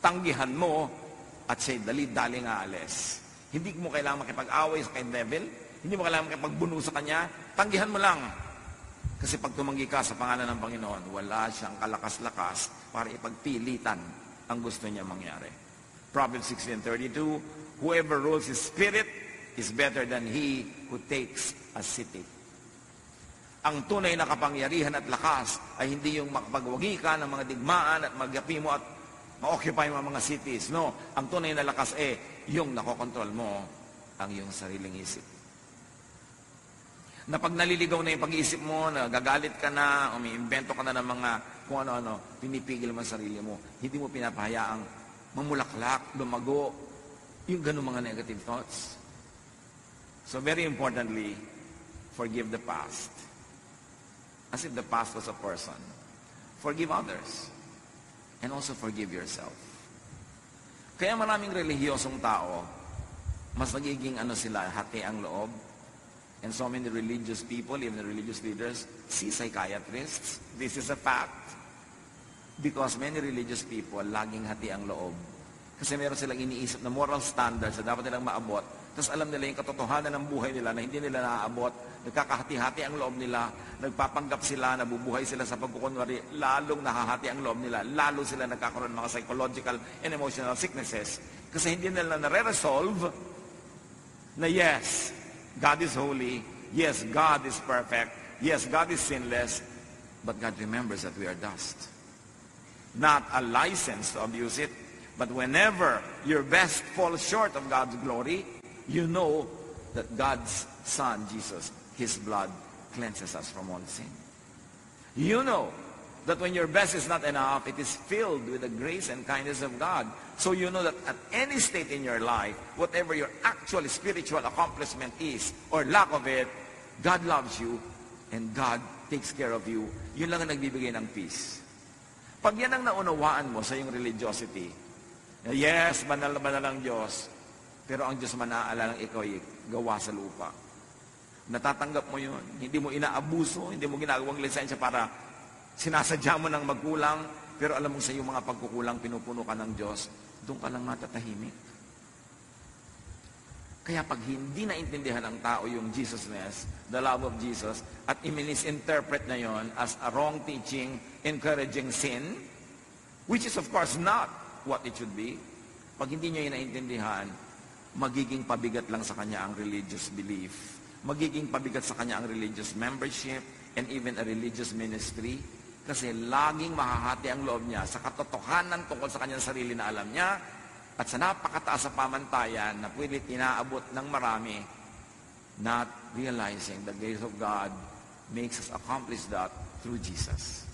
Tanggihan mo at siya'y dali-daling aalis. Hindi mo kailangan makipag-away sa kay devil. Hindi mo kailangan makipagbuno sa kanya. Tanggihan mo lang. Kasi pag tumanggi ka sa pangalan ng Panginoon, wala siyang kalakas-lakas para ipagpilitan ang gusto niya mangyari. Proverbs 16:32, whoever rules his spirit is better than he who takes a city. Ang tunay na kapangyarihan at lakas ay hindi yung makapagwagi ka ng mga digmaan at magyapi mo at ma-occupy mo ang mga cities. No, ang tunay na lakas yung nakokontrol mo ang iyong sariling isip. Na pag naliligaw na yung pag-iisip mo, nagagalit ka na, umiimbento ka na ng mga kung ano-ano, pinipigil mo ang sarili mo. Hindi mo pinapahayaang mamulaklak, lumago, yung ganun mga negative thoughts. So very importantly, forgive the past. As if the past was a person. Forgive others. And also forgive yourself. Kaya maraming relihiyosong tao, mas nagiging sila, hati ang loob. And so many religious people, even the religious leaders, see psychiatrists. This is a fact. Because many religious people, laging hati ang loob. Kasi meron silang iniisip na moral standards na dapat nilang maabot. Tapos alam nila yung katotohanan ng buhay nila na hindi nila naaabot. Nagkakahati-hati ang loob nila. Nagpapanggap sila, nabubuhay sila sa pagkukunwari. Lalong nakahati ang loob nila. Lalo sila nagkakaroon ng mga psychological and emotional sicknesses. Kasi hindi nila nare-resolve na yes, God is holy. Yes, God is perfect. Yes, God is sinless. But God remembers that we are dust. Not a license to abuse it, but whenever your best falls short of God's glory, you know that God's Son, Jesus, His blood cleanses us from all sin. You know that when your best is not enough, it is filled with the grace and kindness of God. So you know that at any state in your life, whatever your actual spiritual accomplishment is, or lack of it, God loves you, and God takes care of you. Yun lang ang nagbibigay ng peace. Pag yan ang naunawaan mo sa iyong religiosity, yes, banal na banal ang Diyos, pero ang Diyos manaalalang ikaw ay gawa sa lupa. Natatanggap mo yun. Hindi mo inaabuso, hindi mo ginagawang lisensya para sinasadya mo ng magkulang, pero alam mo sa iyong mga pagkukulang, pinupuno ka ng Diyos, doon ka lang matatahimik. Kaya pag hindi naintindihan ng tao yung Jesusness, the love of Jesus, at i-misinterpret na yon as a wrong teaching, encouraging sin, which is of course not what it should be, pag hindi nyo yun naintindihan, magiging pabigat lang sa kanya ang religious belief. Magiging pabigat sa kanya ang religious membership and even a religious ministry kasi laging mahahati ang loob niya sa katotohanan tungkol sa kanyang sarili na alam niya at sa napakataas sa pamantayan na pwede inaabot ng marami, not realizing the grace of God makes us accomplish that through Jesus.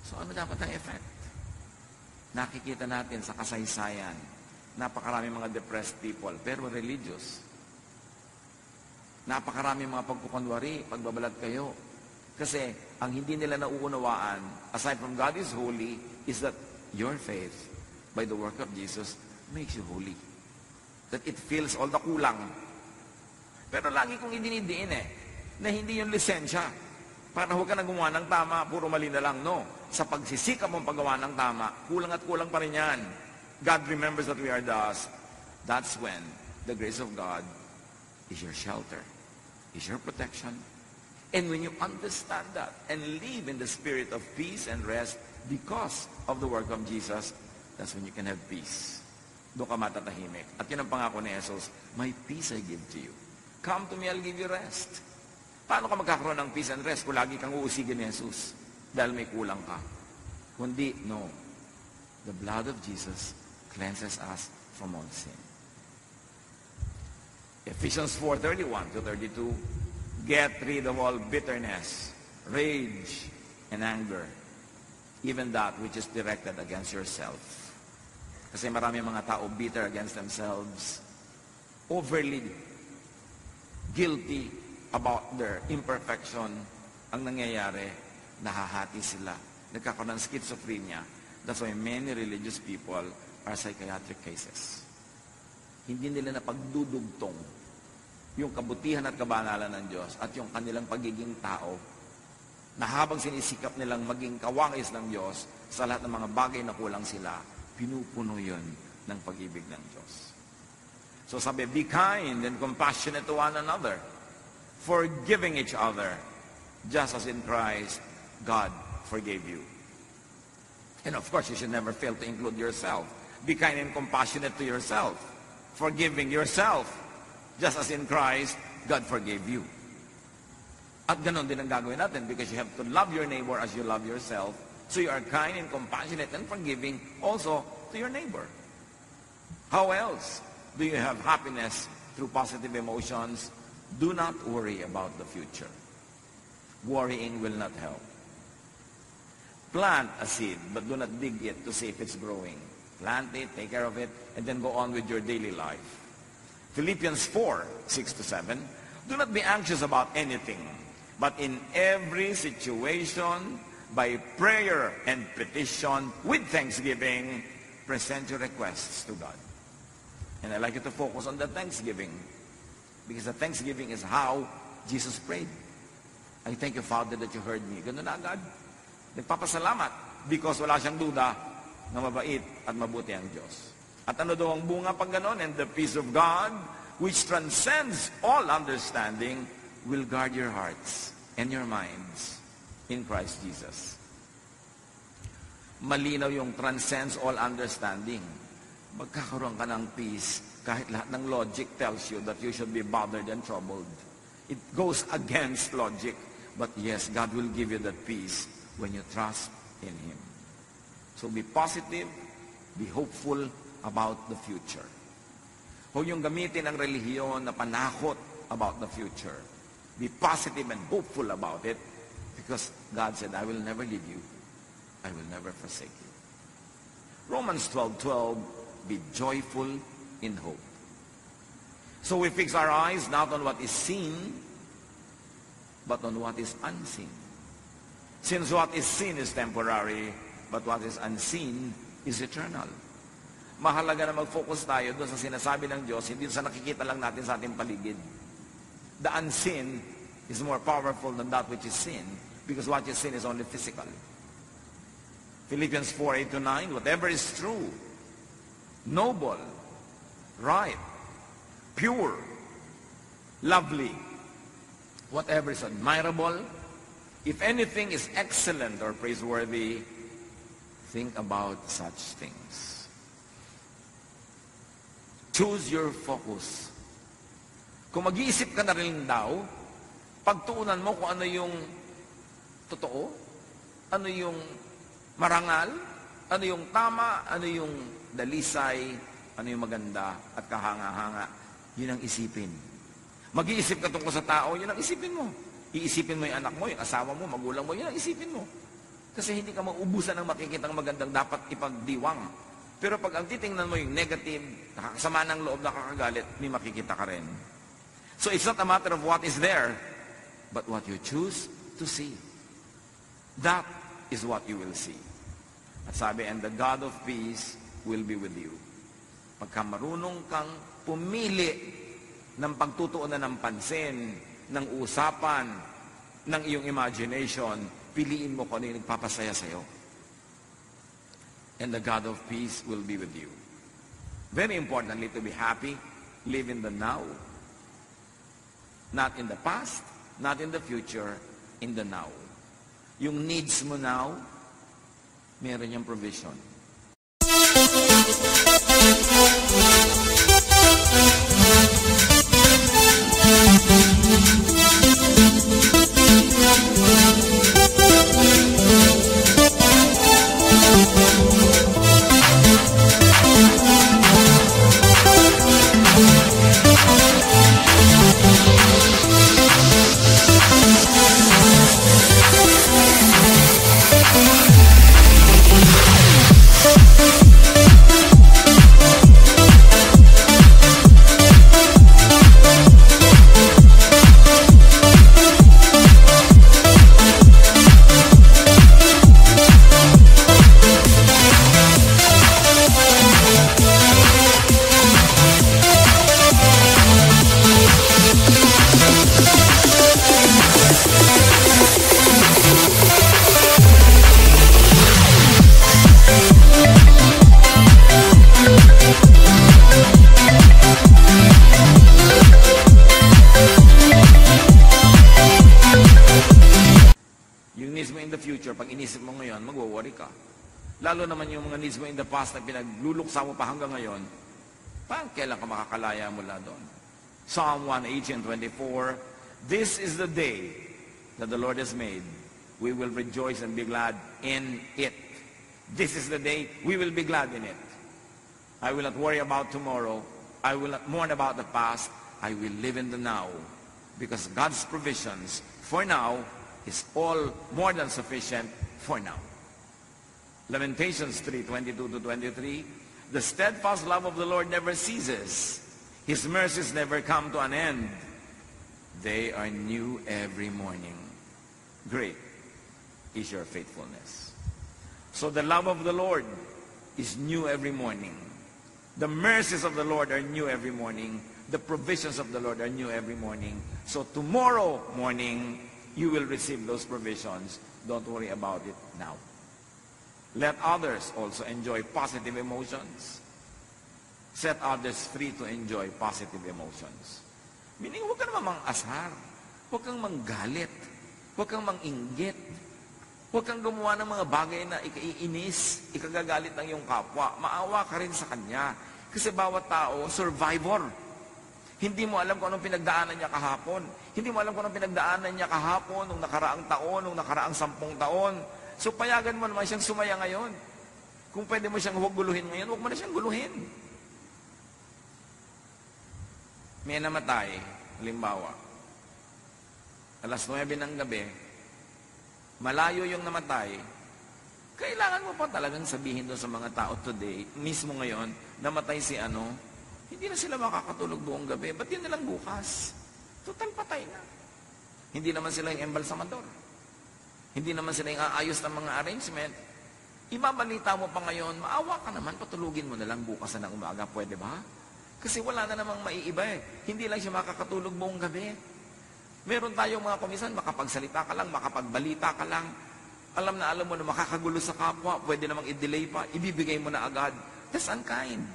So ano dapat ang effect? Nakikita natin sa kasaysayan, napakarami mga depressed people pero religious. Napakarami mga pagkukunwari, pagbabalat kayo. Kasi ang hindi nila nauunawaan, aside from God is holy, is that your faith by the work of Jesus makes you holy. That it fills all the kulang. Pero lagi kong idinidiin na hindi yung lisensya. Para huwag ka na gumawa ng tama, puro mali na lang. No. Sa pagsisikap mong paggawa ng tama, kulang at kulang pa rin yan. God remembers that we are dust. That's when the grace of God is your shelter, is your protection. And when you understand that and live in the spirit of peace and rest because of the work of Jesus, that's when you can have peace. Doon ka matatahimik. At yun ang pangako ni Jesus, my peace I give to you. Come to me, I'll give you rest. Paano ka magkakaroon ng peace and rest kung lagi kang uusigin ni Jesus dahil may kulang ka? Kundi, no. The blood of Jesus cleanses us from all sin. Ephesians 4:31-32, get rid of all bitterness, rage, and anger, even that which is directed against yourself. Kasi marami mga tao bitter against themselves, overly guilty about their imperfection. Ang nangyayari, nahahati sila. Nagkakaroon ng schizophrenia. That's why many religious people are psychiatric cases. Hindi nila napagdudugtong yung kabutihan at kabanalan ng Diyos at yung kanilang pagiging tao na habang sinisikap nilang maging kawangis ng Diyos sa lahat ng mga bagay na kulang sila, pinupuno yun ng pag-ibig ng Diyos. So sabi, be kind and compassionate to one another, forgiving each other, just as in Christ, God forgave you. And of course, you should never fail to include yourself. Be kind and compassionate to yourself, forgiving yourself, just as in Christ, God forgave you. At ganon din ang gagawin natin because you have to love your neighbor as you love yourself. So you are kind and compassionate and forgiving also to your neighbor. How else do you have happiness through positive emotions? Do not worry about the future. Worrying will not help. Plant a seed, but do not dig it to see if it's growing. Plant it, take care of it, and then go on with your daily life. Philippians 4:6-7, do not be anxious about anything, but in every situation, by prayer and petition, with thanksgiving, present your requests to God. And I'd like you to focus on the thanksgiving, because the thanksgiving is how Jesus prayed. I thank you, Father, that you heard me. Ganun na agad. Nagpapasalamat because wala siyang duda na mabait at mabuti ang Diyos. At ano daw ang bunga pag ganon? And the peace of God, which transcends all understanding, will guard your hearts and your minds in Christ Jesus. Malinaw yung transcends all understanding. Magkakaroon ka ng peace kahit lahat ng logic tells you that you should be bothered and troubled. It goes against logic. But yes, God will give you that peace when you trust in Him. So be positive, be hopeful about the future. Huwag yung gamitin ang relihiyon na panakot about the future. Be positive and hopeful about it. Because God said, I will never leave you. I will never forsake you. Romans 12:12, be joyful in hope. So we fix our eyes not on what is seen, but on what is unseen. Since what is seen is temporary, but what is unseen is eternal. Mahalaga na mag-focus tayo doon sa sinasabi ng Diyos, hindi sa nakikita lang natin sa ating paligid. The unseen is more powerful than that which is seen, because what is seen is only physical. Philippians 4:8-9, whatever is true, noble, right, pure, lovely, whatever is admirable, if anything is excellent or praiseworthy, think about such things. Choose your focus. Kung mag-iisip ka na rin daw, pagtuunan mo kung ano yung totoo, ano yung marangal, ano yung tama, ano yung dalisay, ano yung maganda at kahanga-hanga. Yun ang isipin. Mag-iisip ka tungkol sa tao, yun ang isipin mo. Iisipin mo yung anak mo, yung asawa mo, magulang mo, yun ang isipin mo. Kasi hindi ka maubusan ng makikitang magandang dapat ipagdiwang. Pero pag ang titingnan mo yung negative, nakakasama ng loob, nakakagalit, may makikita ka rin. So it's not a matter of what is there, but what you choose to see. That is what you will see. At sabi, and the God of peace will be with you. Pagka marunong kang pumili ng pagtutuunan ng pansin, ng usapan, ng iyong imagination, piliin mo kung ano yung nagpapasaya sa'yo. And the God of peace will be with you. Very importantly, to be happy, live in the now. Not in the past, not in the future, in the now. Yung needs mo now, meron yung provision. Pag inisip mo ngayon, magwo-worry ka. Lalo naman yung mga needs mo in the past na pinagluluksa mo pa hanggang ngayon, parang kailan ka makakalaya mula doon? Psalm 118:24, this is the day that the Lord has made. We will rejoice and be glad in it. This is the day we will be glad in it. I will not worry about tomorrow. I will not mourn about the past. I will live in the now. Because God's provisions for now is all more than sufficient for now. Lamentations 3:22-23, the steadfast love of the Lord never ceases. His mercies never come to an end. They are new every morning. Great is your faithfulness. So the love of the Lord is new every morning. The mercies of the Lord are new every morning. The provisions of the Lord are new every morning. So tomorrow morning, you will receive those provisions. Don't worry about it now. Let others also enjoy positive emotions. Set others free to enjoy positive emotions. Meaning, huwag ka naman mang-asar. Huwag kang manggalit. Huwag kang manginggit. Huwag kang gumawa ng mga bagay na ikaiinis, ikagagalit ng iyong kapwa. Maawa ka rin sa kanya. Kasi bawat tao, survivor. Hindi mo alam kung anong pinagdaanan niya kahapon. Hindi mo alam kung anong pinagdaanan niya kahapon, nung nakaraang taon, nung nakaraang 10 taon. So payagan mo naman siyang sumaya ngayon. Kung pwede mo siyang huwag guluhin ngayon, huwag mo na siyang guluhin. May namatay, halimbawa, alas 9 ng gabi, malayo yung namatay, kailangan mo pa talagang sabihin doon sa mga tao today, mismo ngayon, namatay si ano, hindi na sila makakatulog buong gabi. Ba't yun nilang bukas? Total patay na. Hindi naman sila yung embalsamador. Hindi naman sila yung aayos ng mga arrangement. Ibabalita mo pa ngayon, maawa ka naman, patulugin mo na lang bukas na ng umaga. Pwede ba? Kasi wala na namang maiiba eh. Hindi lang siya makakatulog buong gabi. Meron tayong mga komisan, makapagsalita ka lang, makapagbalita ka lang. Alam mo na makakagulo sa kapwa, pwede namang i-delay pa, ibibigay mo na agad. That's unkind.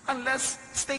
Unless, stay.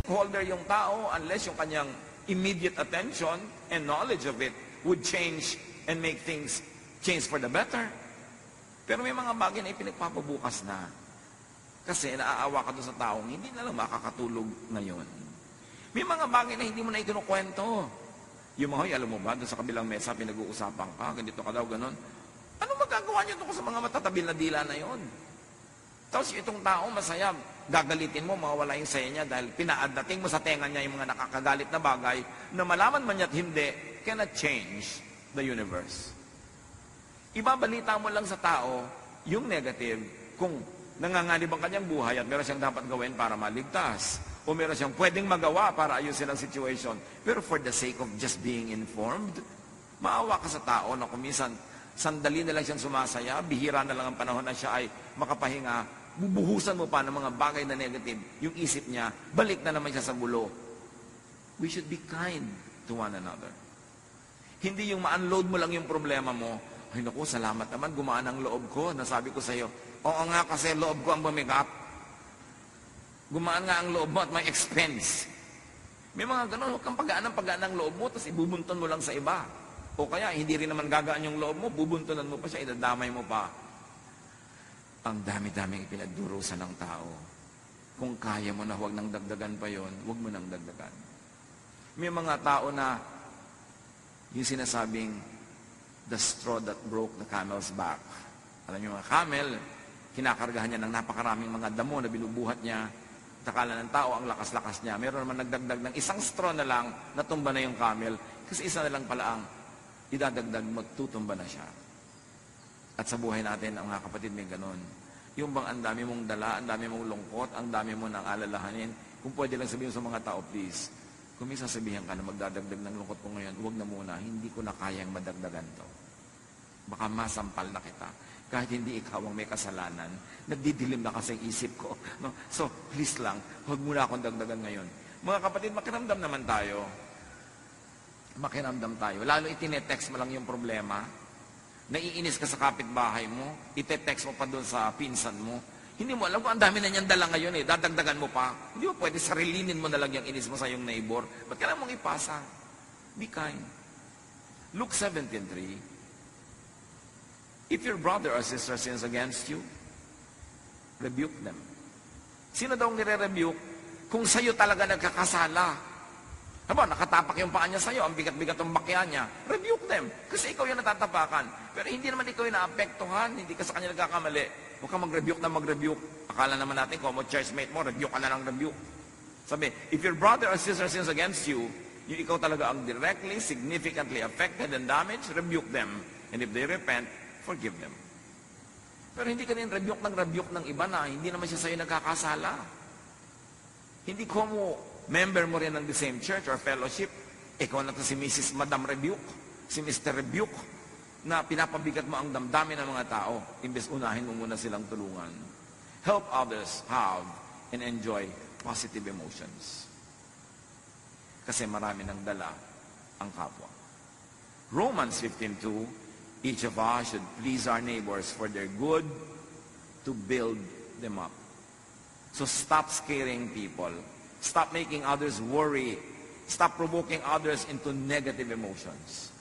Holder yung tao unless yung kanyang immediate attention and knowledge of it would change and make things change for the better. Pero may mga bagay na ipinagpapabukas na. Kasi naaawa ka doon sa taong hindi na lang makakatulog ngayon. May mga bagay na hindi mo na ikinukwento. Yung mga, alam mo ba, doon sa kabilang mesa, pinag-uusapan ka, ganito ka daw, ganon. Ano magagawa niyo doon sa mga matatabil na dila na yon? Tapos itong tao masaya, gagalitin mo, mawawala yung saya niya dahil pinaadating mo sa tenga niya yung mga nakakagalit na bagay na malaman man niya at hindi, cannot change the universe. Ibabalita mo lang sa tao yung negative kung nanganganib ang kanyang buhay at meron siyang dapat gawin para maligtas o meron siyang pwedeng magawa para ayusin ang situation. Pero for the sake of just being informed, maawa ka sa tao na kung minsan sandali na lang siyang sumasaya, bihira na lang ang panahon na siya ay makapahinga, bubuhusan mo pa ng mga bagay na negative, yung isip niya, balik na naman siya sa gulo. We should be kind to one another. Hindi yung ma-unload mo lang yung problema mo, ay naku, salamat naman, gumaan ang loob ko. Nasabi ko sa iyo, oo nga kasi loob ko ang bumigat. Gumaan nga ang loob mo at may expense. May mga ganun, huwag kang pagaan ang loob mo, tapos ibubunton mo lang sa iba. O kaya, hindi rin naman gagaan yung loob mo, bubuntunan mo pa siya, idadamay mo pa. Ang dami-daming ipinagdurusan ng tao. Kung kaya mo na huwag nang dagdagan pa yon, huwag mo nang dagdagan. May mga tao na yung sinasabing the straw that broke the camel's back. Alam niyo mga camel, kinakargahan niya ng napakaraming mga damo na binubuhat niya. Takala ng tao ang lakas-lakas niya. Meron naman nagdagdag ng isang straw na lang, natumba na yung camel. Kasi isa na lang pala ang idadagdag, magtutumba na siya. At sa buhay natin, ang mga kapatid may ganon. Yung bang ang dami mong dala, ang dami mong lungkot, ang dami mo nang alalahanin, kung pwede lang sabihin sa mga tao, please, kung may sasabihan ka na magdadagdag ng lungkot ko ngayon, huwag na muna, hindi ko na kayang madagdagan to. Baka masampal na kita. Kahit hindi ikaw ang may kasalanan, nagdidilim na kasi ang isip ko. No? So, please lang, huwag muna akong dagdagan ngayon. Mga kapatid, makiramdam naman tayo. Makiramdam tayo. Lalo itinetext mo lang yung problema. Naiinis ka sa kapitbahay mo, ite-text mo pa doon sa pinsan mo. Hindi mo alam kung ang dami na niyang dala ngayon dadagdagan mo pa. Hindi mo pwede sarilinin mo na lang yung inis mo sa iyong neighbor. Ba't kailangan mong ipasa? Be kind. Luke 17:3. If your brother or sister sins against you, rebuke them. Sino daw nire-rebuke? Kung sa'yo talaga nagkakasala. Haba, nakatapak yung paa niya sa'yo, ang bigat-bigat ang bakya niya. Rebuke them. Kasi ikaw yung natatapakan. Pero hindi naman ikaw yung naapektuhan, hindi ka sa kanya nagkakamali. Huwag ka mag-rebuke na mag-rebuke. Akala naman natin, kung mo churchmate mo, rebuke ka na lang rebuke. Sabi, if your brother or sister sins against you, yung ikaw talaga ang directly, significantly affected and damaged, rebuke them. And if they repent, forgive them. Pero hindi ka rin rebuke ng iba na hindi naman siya sa'yo nagkakasala. Hindi ko mo member mo rin ng the same church or fellowship, Ikaw na to si Mrs. Madam Rebuke, si Mr. Rebuke, na pinapabigat mo ang damdamin ng mga tao, imbes unahin mo muna silang tulungan. Help others have and enjoy positive emotions. Kasi marami ng dala ang kapwa. Romans 15:2, each of us should please our neighbors for their good, to build them up. So stop scaring people. Stop making others worry. Stop provoking others into negative emotions.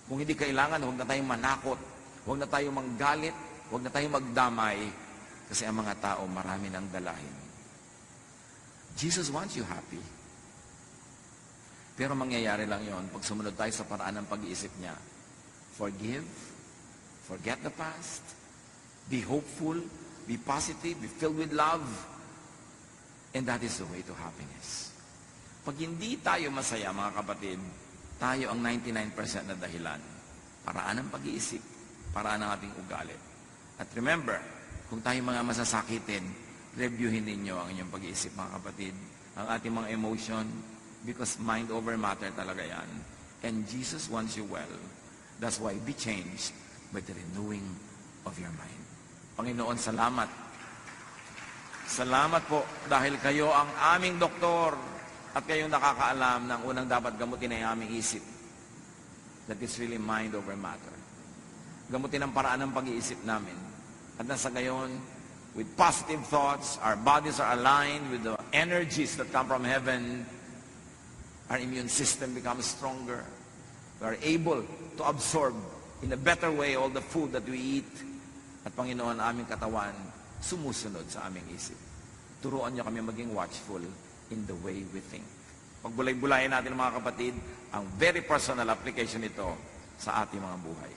Kung hindi kailangan, huwag na tayong manakot. Huwag na tayong manggalit. Huwag na tayong magdamay. Kasi ang mga tao, marami ng dalahin. Jesus wants you happy. Pero mangyayari lang yon pag sumunod tayo sa paraan ng pag-iisip niya. Forgive. Forget the past. Be hopeful. Be positive. Be filled with love. And that is the way to happiness. Pag hindi tayo masaya, mga kapatid, tayo ang 99% na dahilan. Paraan ng pag-iisip, paraan ng ating ugali. At remember, kung tayo mga masasakitin, reviewin ninyo ang inyong pag-iisip, mga kapatid. Ang ating mga emotion, because mind over matter talaga yan. And Jesus wants you well. That's why be changed by the renewing of your mind. Panginoon, salamat. Salamat po dahil kayo ang aming doktor at kayong nakakaalam ng unang dapat gamutin ay aming isip. That is really mind over matter. Gamutin ang paraan ng pag-iisip namin. At nasa gayon, with positive thoughts, our bodies are aligned with the energies that come from heaven. Our immune system becomes stronger. We are able to absorb in a better way all the food that we eat. At Panginoon, aming katawan, sumusunod sa aming isip. Turuan niyo kami maging watchful in the way we think. Pagbulay-bulayan natin mga kapatid, ang very personal application nito sa ating mga buhay.